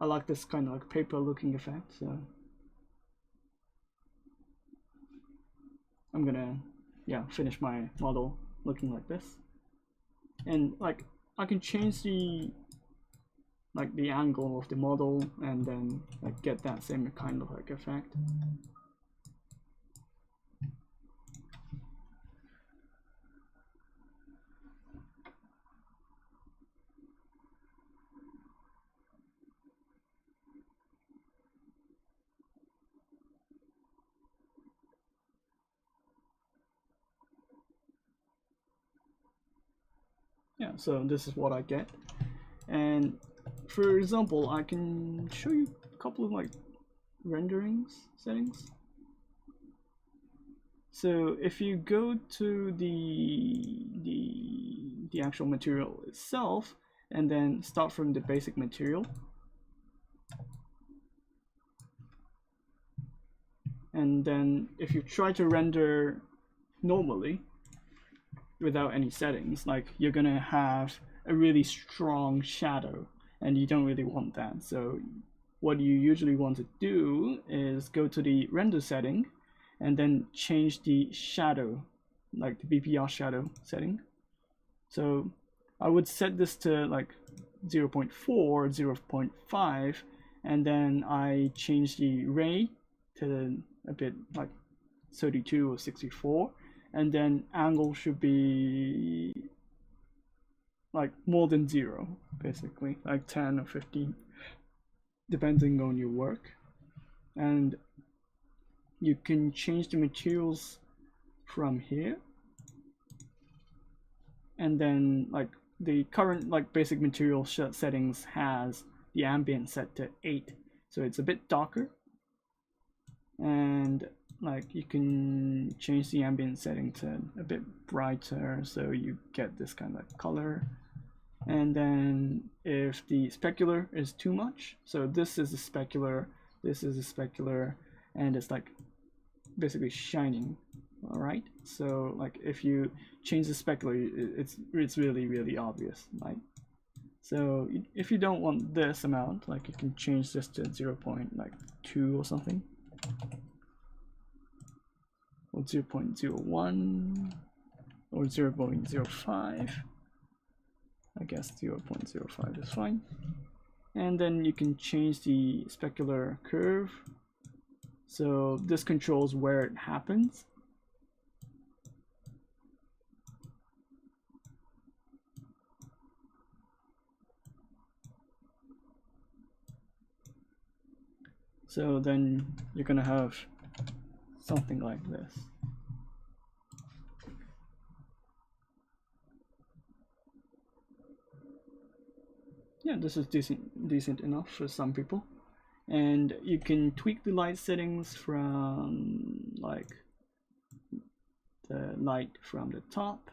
I like this kind of like paper looking effect, so I'm gonna finish my model looking like this. And like I can change the angle of the model and then like get that same kind of like effect. yeah, so this is what I get. And for example, I can show you a couple of like renderings settings. So if you go to the actual material itself and then start from the basic material, and then if you try to render normally without any settings, like you're gonna have a really strong shadow, and you don't really want that. So what you usually want to do is go to the render setting and then change the shadow, like the BPR shadow setting. So I would set this to like 0.4, 0.5, and then I change the ray to a bit like 32 or 64, and then angle should be like more than 0, basically like 10 or 15, depending on your work. And you can change the materials from here, and then like the current like basic material settings has the ambient set to 8, so it's a bit darker. And like you can change the ambient setting to a bit brighter, so you get this kind of color. And then if the specular is too much, so this is a specular, this is a specular, and it's like basically shining. All right, so like if you change the specular, it's really obvious, right? So if you don't want this amount, like you can change this to 0.2 or something, or 0.01 or 0.05. I guess 0.05 is fine. And then you can change the specular curve, so this controls where it happens. So then you're gonna have something like this. Yeah, this is decent enough for some people. And you can tweak the light settings from like the light from the top,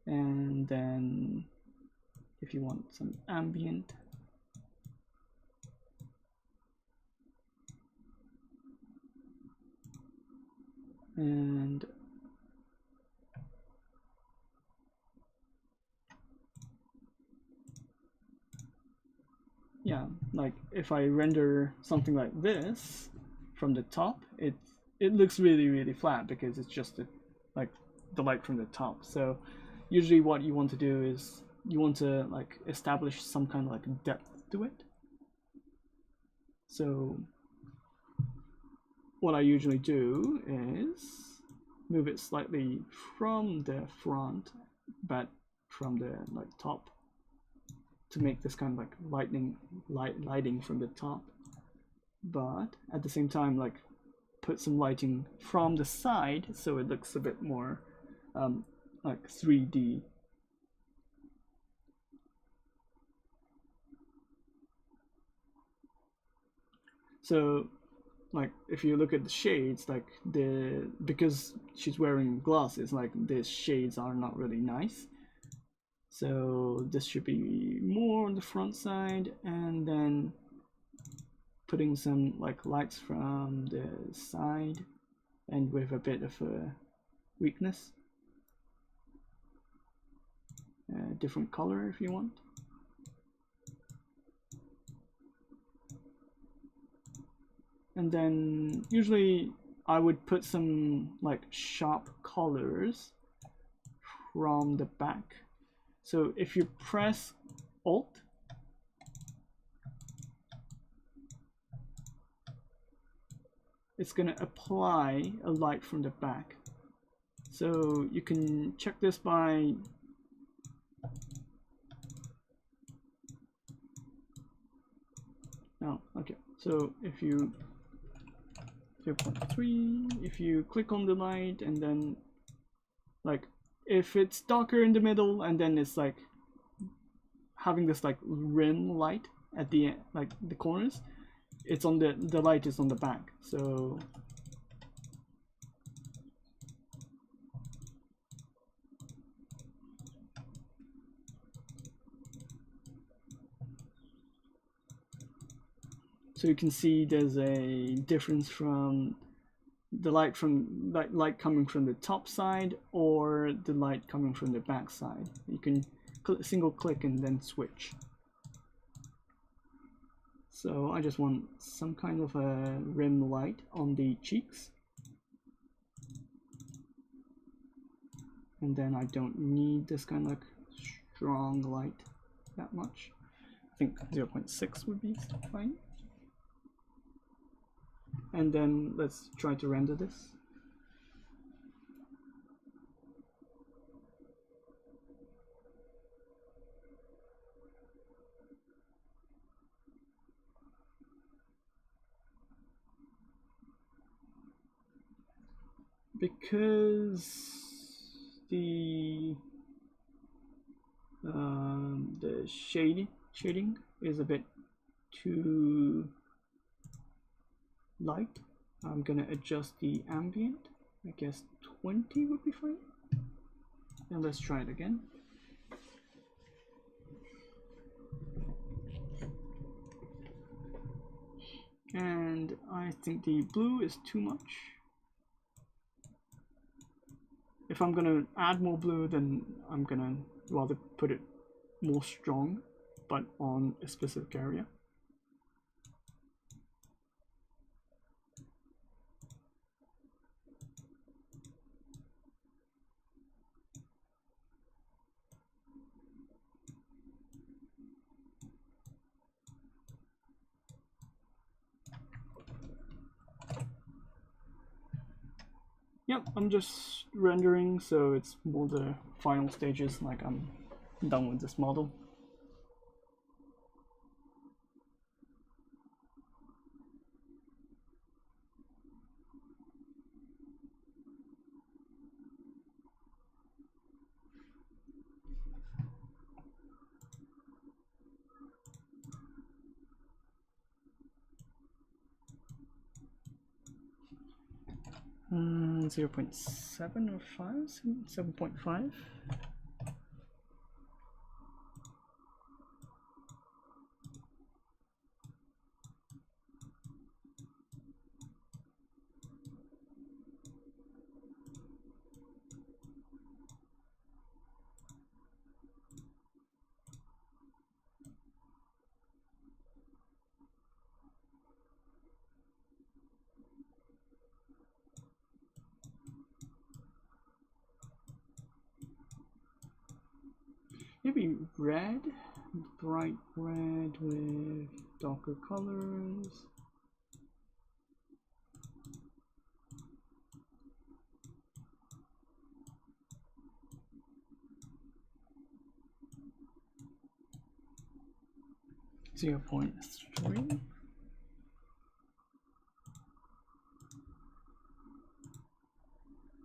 and then if you want some ambient, and yeah, like if I render something like this from the top, it looks really flat because it's just like the light from the top. So usually what you want to do is you want to like establish some kind of like depth to it. So what I usually do is move it slightly from the front, but from the like top, to make this kind of like lighting from the top, but at the same time like put some lighting from the side so it looks a bit more like 3D. So like if you look at the shades, like because she's wearing glasses, like the shades are not really nice. So this should be more on the front side, and then putting some like lights from the side and with a bit of a weakness. Different color if you want. And then usually I would put some like sharp colors from the back. So if you press Alt, it's going to apply a light from the back. So you can check this by okay. So if you 0.3, if you click on the light and then like if it's darker in the middle and then it's like having this like rim light at the end, like the corners, it's on the light is on the back. So you can see there's a difference from the light coming from the top side or the light coming from the back side. You can single click and then switch. So I just want some kind of a rim light on the cheeks, and then I don't need this kind of like strong light that much. I think 0.6 would be fine. And then let's try to render this. Because the shading is a bit too light, I'm gonna adjust the ambient. I guess 20 would be fine. And let's try it again. And I think the blue is too much. If I'm gonna add more blue, then I'm gonna rather put it more strong, but on a specific area. Yep, I'm just rendering, so it's more the final stages, like I'm done with this model. Hmm, 0.7 or 5? 7.5? Maybe red, bright red with darker colors. .3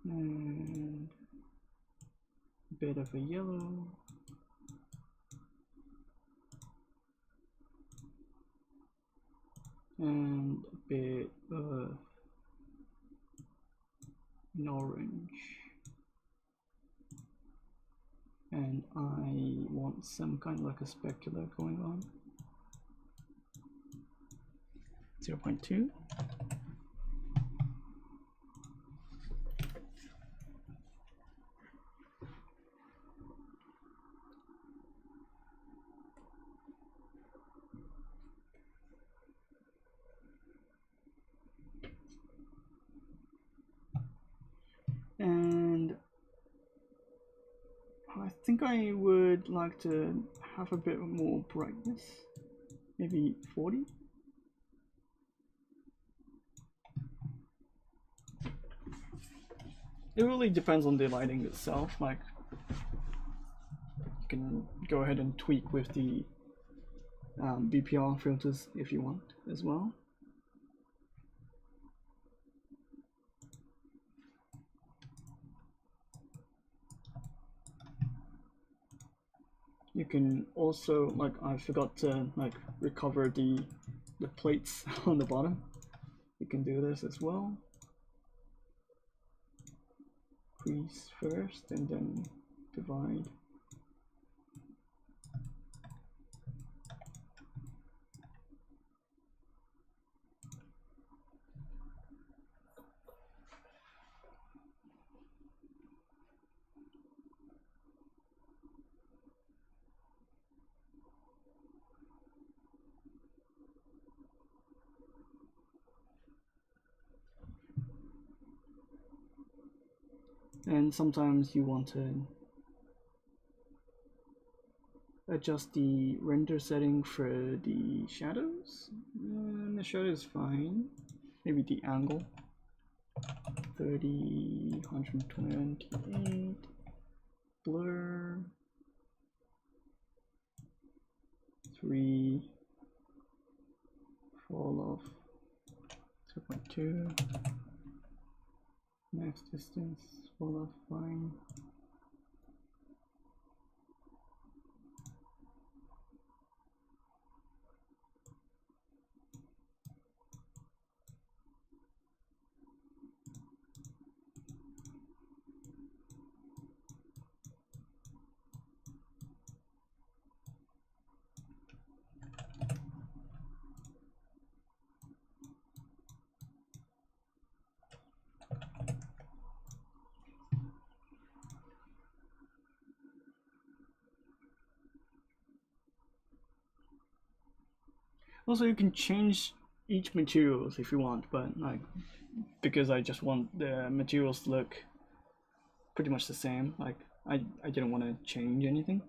and a bit of a yellow. And a bit of an orange, and I want some kind of like a specular going on. 0.2. And I think I would like to have a bit more brightness, maybe 40. It really depends on the lighting itself. Like, you can go ahead and tweak with the BPR filters if you want as well. you can also, like, I forgot to like recover the plates on the bottom. You can do this as well. Crease first and then divide. And sometimes you want to adjust the render setting for the shadows. The shadow is fine. Maybe the angle. 30, 128. Blur. 3. Fall off. 2.2. Max distance. Fall off fine. Also, you can change each materials if you want, but like, because I just want the materials to look pretty much the same, like I didn't want to change anything.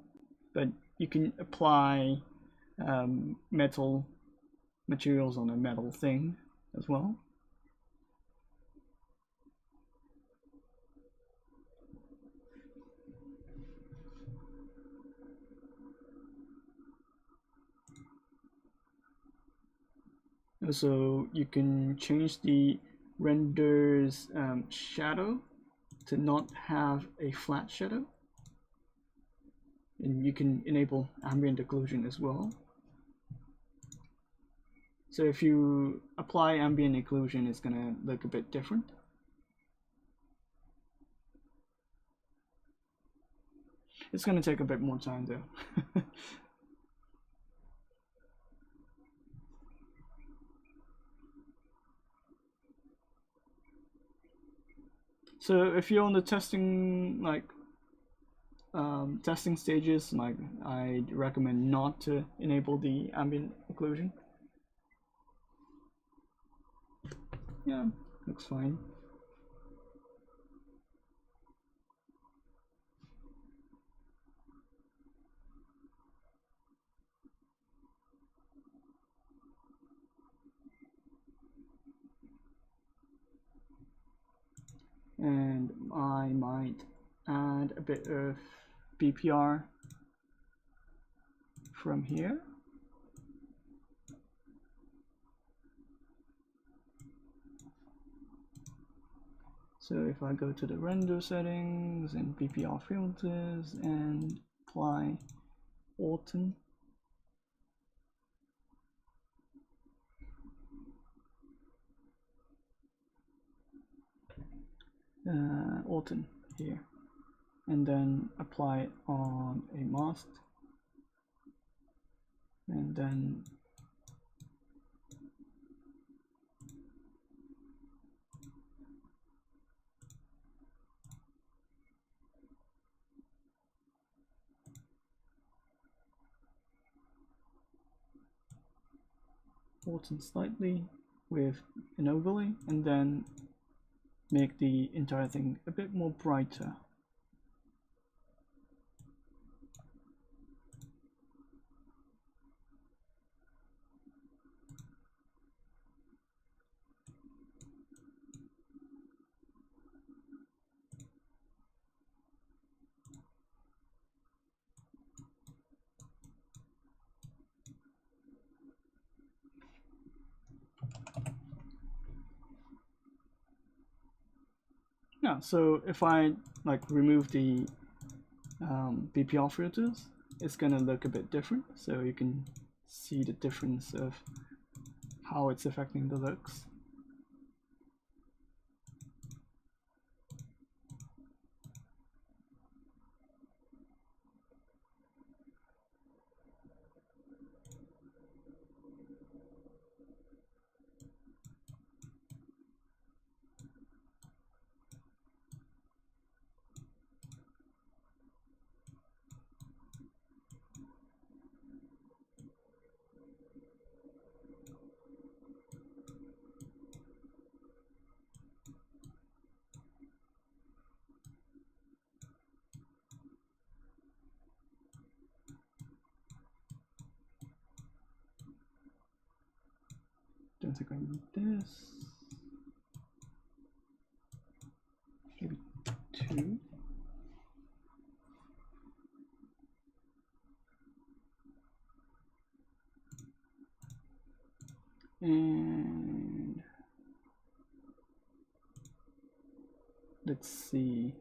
But you can apply metal materials on a metal thing as well. So you can change the render's shadow to not have a flat shadow, and you can enable ambient occlusion as well. So if you apply ambient occlusion, it's gonna look a bit different. It's gonna take a bit more time though. So if you're on the testing, like testing stages, like I'd recommend not to enable the ambient occlusion. Yeah, looks fine. And I might add a bit of BPR from here. So if I go to the render settings and BPR filters and apply autumn, autumn here, and then apply it on a mask, and then autumn slightly with an overlay, and then make the entire thing a bit more brighter. Yeah, so if I like remove the BPR filters, it's gonna look a bit different, so you can see the difference of how it's affecting the looks. Don't think I need this. Maybe 2. And let's see.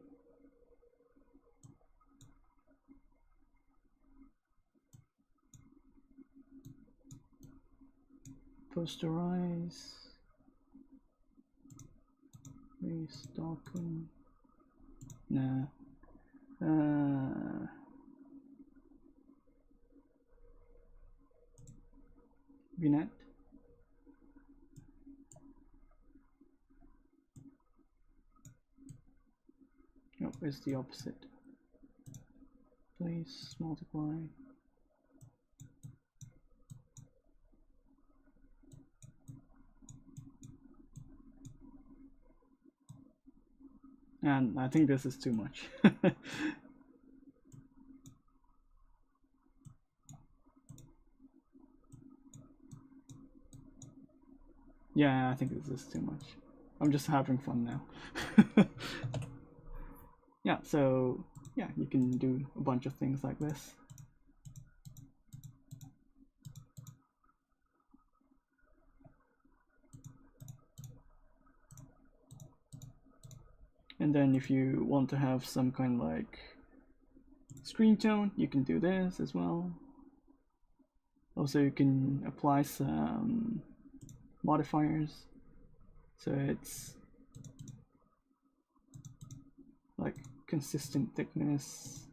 Posterize. Restocking. Nah. Vignette. Oh, it's the opposite. Place, multiply. And I think this is too much. Yeah, I think this is too much. I'm just having fun now. Yeah, so yeah, you can do a bunch of things like this. And then if you want to have some kind of like screen tone, you can do this as well. Also, you can apply some modifiers, so it's like consistent thickness,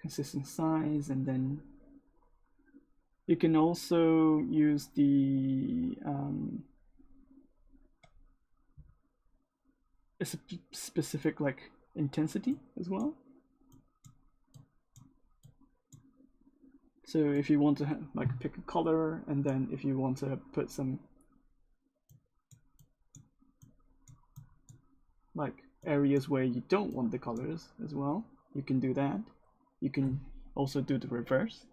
consistent size, and then you can also use the a specific like intensity as well. So if you want to like pick a color, and then if you want to put some like areas where you don't want the colors as well, you can do that. You can also do the reverse.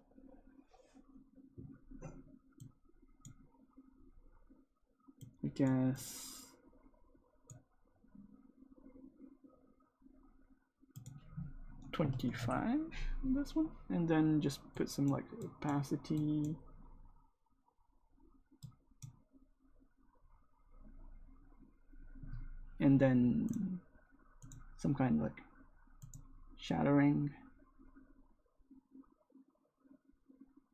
I guess 25 on this one, and then just put some like opacity. And then some kind of like shattering.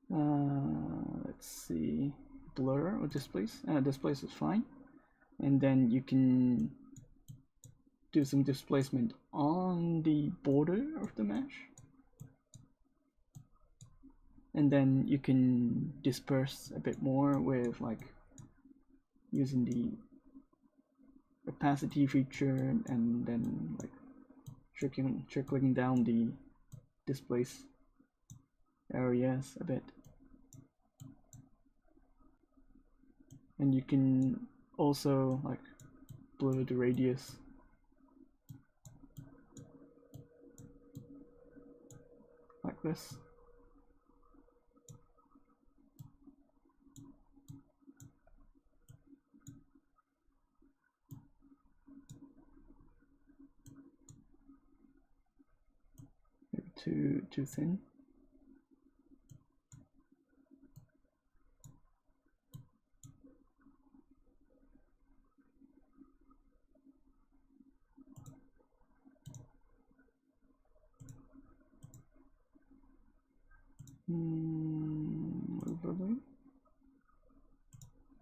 Let's see, blur or displace. Displace is fine. And then you can do some displacement on the border of the mesh. And then you can disperse a bit more with like using the opacity feature, and then like trickling down the displace areas a bit. And you can also like blur the radius. Like this. Maybe too thin. Overlay.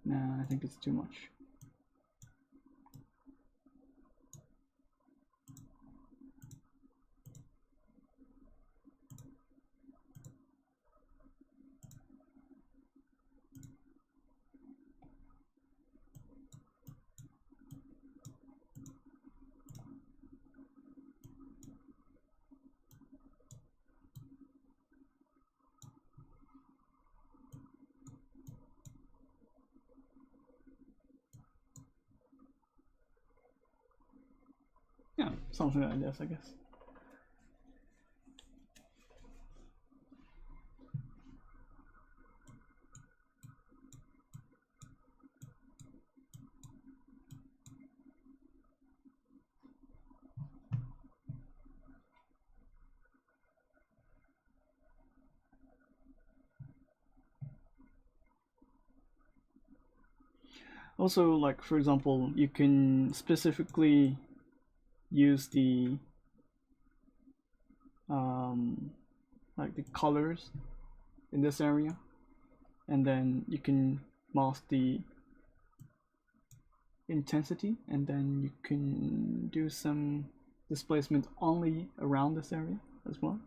Nah, I think it's too much. Yeah, something like this, I guess. Also, like for example, you can specifically use the like the colors in this area, and then you can mask the intensity, and then you can do some displacement only around this area as well.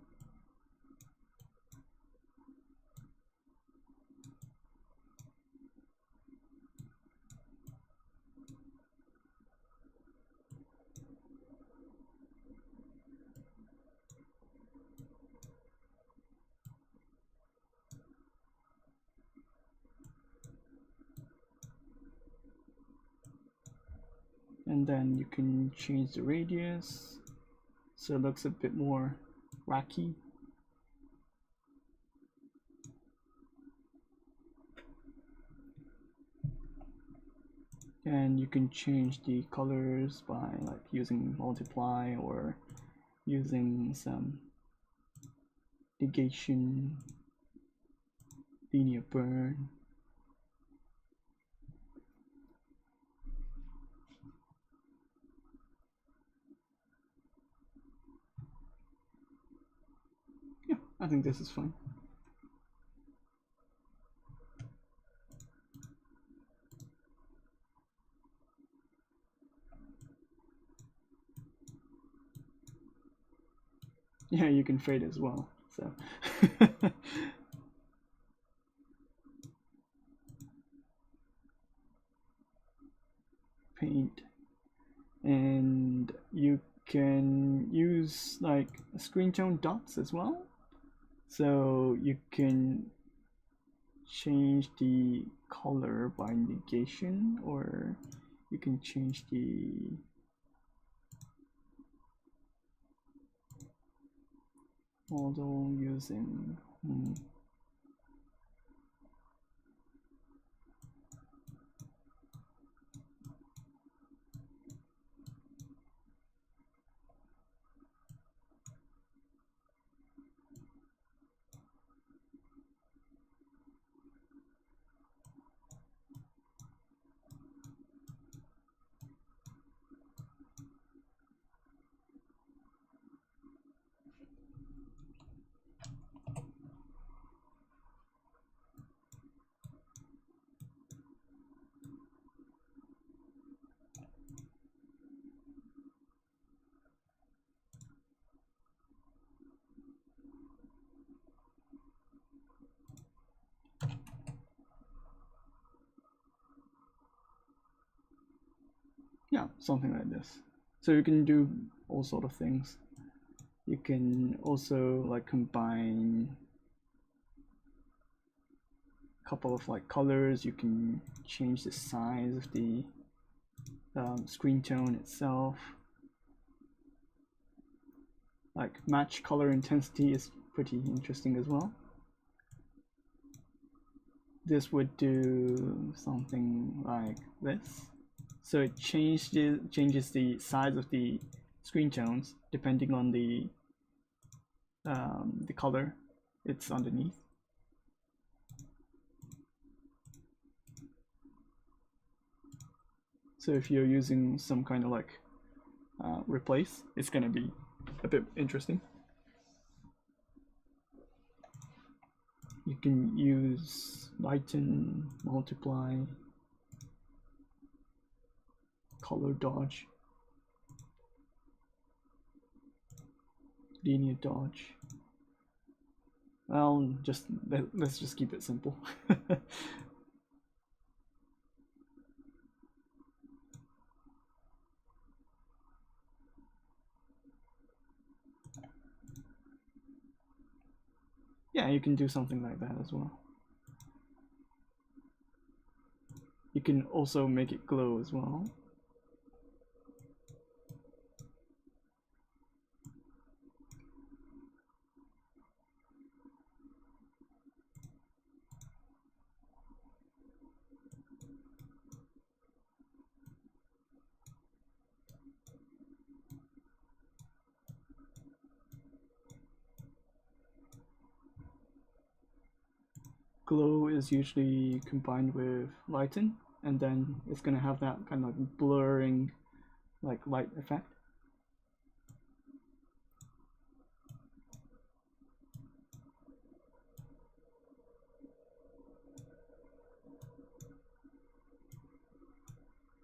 And then you can change the radius so it looks a bit more wacky. And you can change the colors by like using multiply or using some negation, linear burn. Yeah, I think this is fine. Yeah, you can fade as well, so. Paint. And you can use like screen tone dots as well. So you can change the color by negation, or you can change the model using yeah, something like this. So you can do all sort of things. You can also like combine a couple of like colors. You can change the size of the screen tone itself. Like match color intensity is pretty interesting as well. This would do something like this. So it changes the size of the screen tones depending on the color it's underneath. So if you're using some kind of like replace, it's gonna be a bit interesting. can use lighten, multiply, color dodge, linear dodge. Well, let's just keep it simple. Yeah, you can do something like that as well. You can also make it glow as well. Glow is usually combined with lighten, and then it's gonna have that kind of like blurring, like light effect.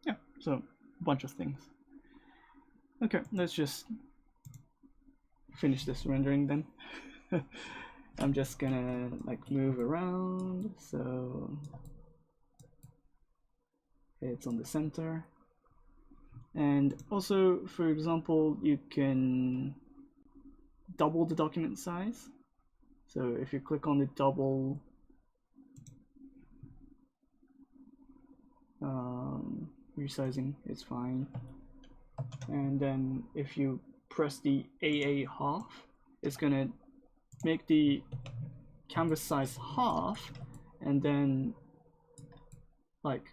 Yeah, so a bunch of things. Okay, let's just finish this rendering then. I'm just gonna like move around so it's on the center. And also, for example, you can double the document size. So if you click on the double resizing, it's fine. And then if you press the AA half, it's gonna make the canvas size half, and then like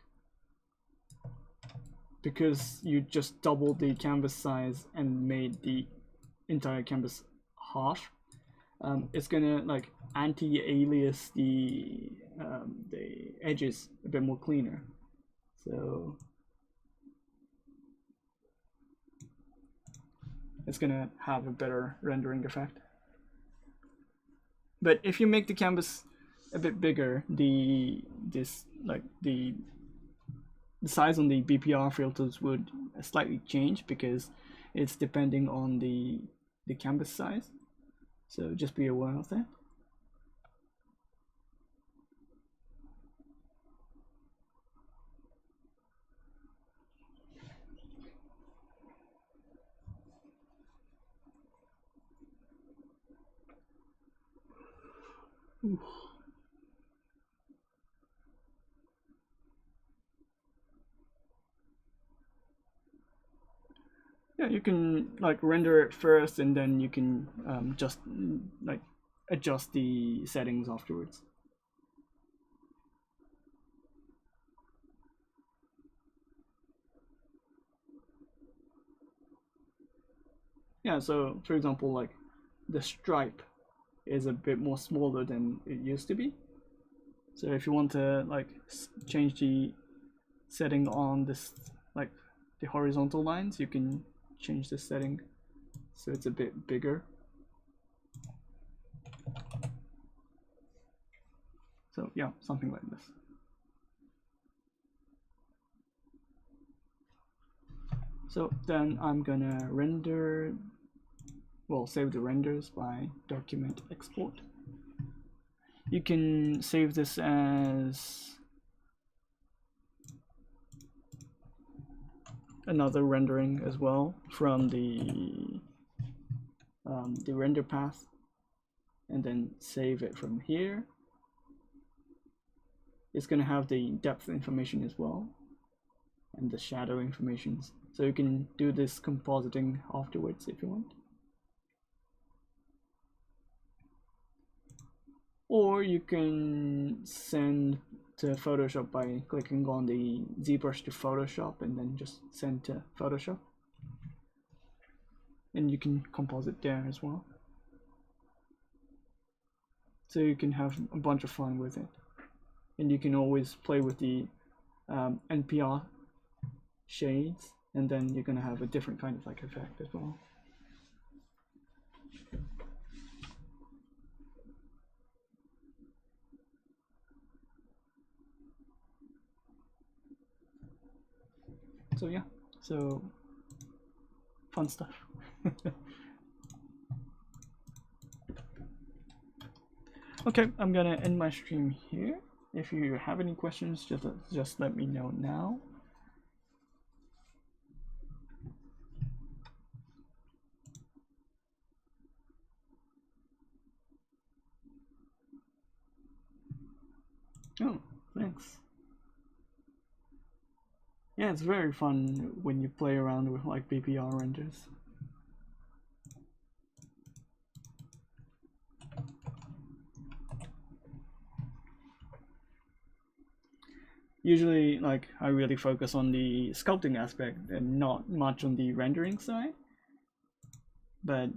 because you just doubled the canvas size and made the entire canvas half, it's gonna like anti-alias the edges a bit more cleaner. So it's gonna have a better rendering effect. But if you make the canvas a bit bigger, the size on the BPR filters would slightly change because it's depending on the canvas size. So just be aware of that. Ooh. Yeah, you can like render it first, and then you can just like adjust the settings afterwards. Yeah, so for example, like the stripe is a bit more smaller than it used to be. So if you want to like change the setting on this, like the horizontal lines, you can change the setting so it's a bit bigger. So yeah, something like this. So then I'm gonna render, well, save the renders by document export. You can save this as another rendering as well from the render path, and then save it from here. It's going to have the depth information as well and the shadow information, so you can do this compositing afterwards if you want. Or you can send to Photoshop by clicking on the ZBrush to Photoshop and then just send to Photoshop. And you can composite there as well. So you can have a bunch of fun with it. And you can always play with the NPR shades, and then you're going to have a different kind of like effect as well. So yeah, so fun stuff. Okay, I'm gonna end my stream here. If you have any questions, just let me know now. Oh, thanks. Yeah, it's very fun when you play around with like PPR renders. Usually, like, I really focus on the sculpting aspect and not much on the rendering side. But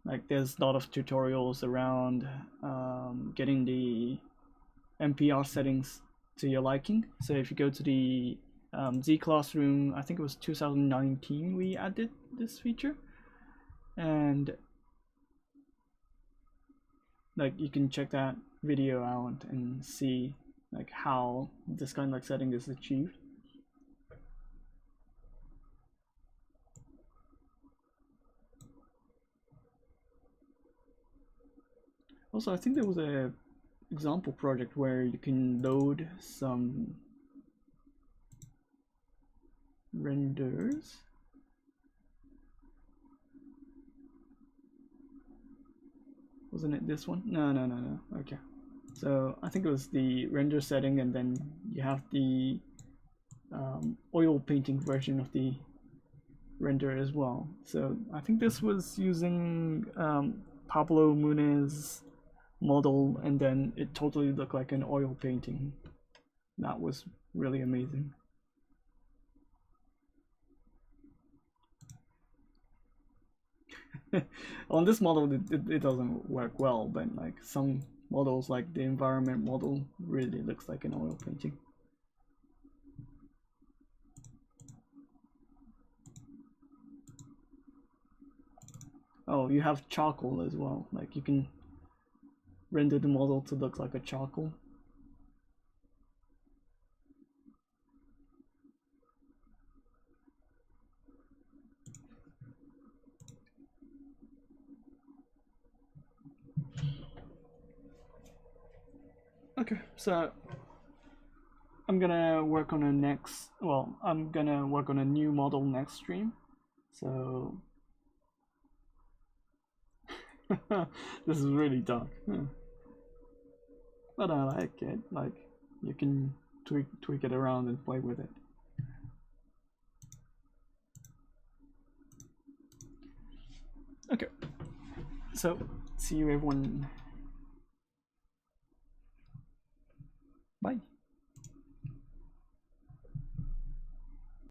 like, there's a lot of tutorials around getting the MPR settings to your liking. So if you go to the ZClassroom, I think it was 2019 we added this feature, and like you can check that video out and see like how this kind of like setting is achieved. Also, I think there was a example project where you can load some renders. Wasn't it this one? No. Okay. So I think it was the render setting, and then you have the oil painting version of the render as well. So I think this was using Pablo Munez model, and then it totally looked like an oil painting. That was really amazing. On this model it doesn't work well, but like some models, like the environment model, really looks like an oil painting. Oh, you have charcoal as well, like you can render the model to look like a charcoal. Okay, so I'm gonna work on a next, well, I'm gonna work on a new model next stream. So this is really dark. But I like it. Like, you can tweak it around and play with it. Okay, so see you everyone. Bye.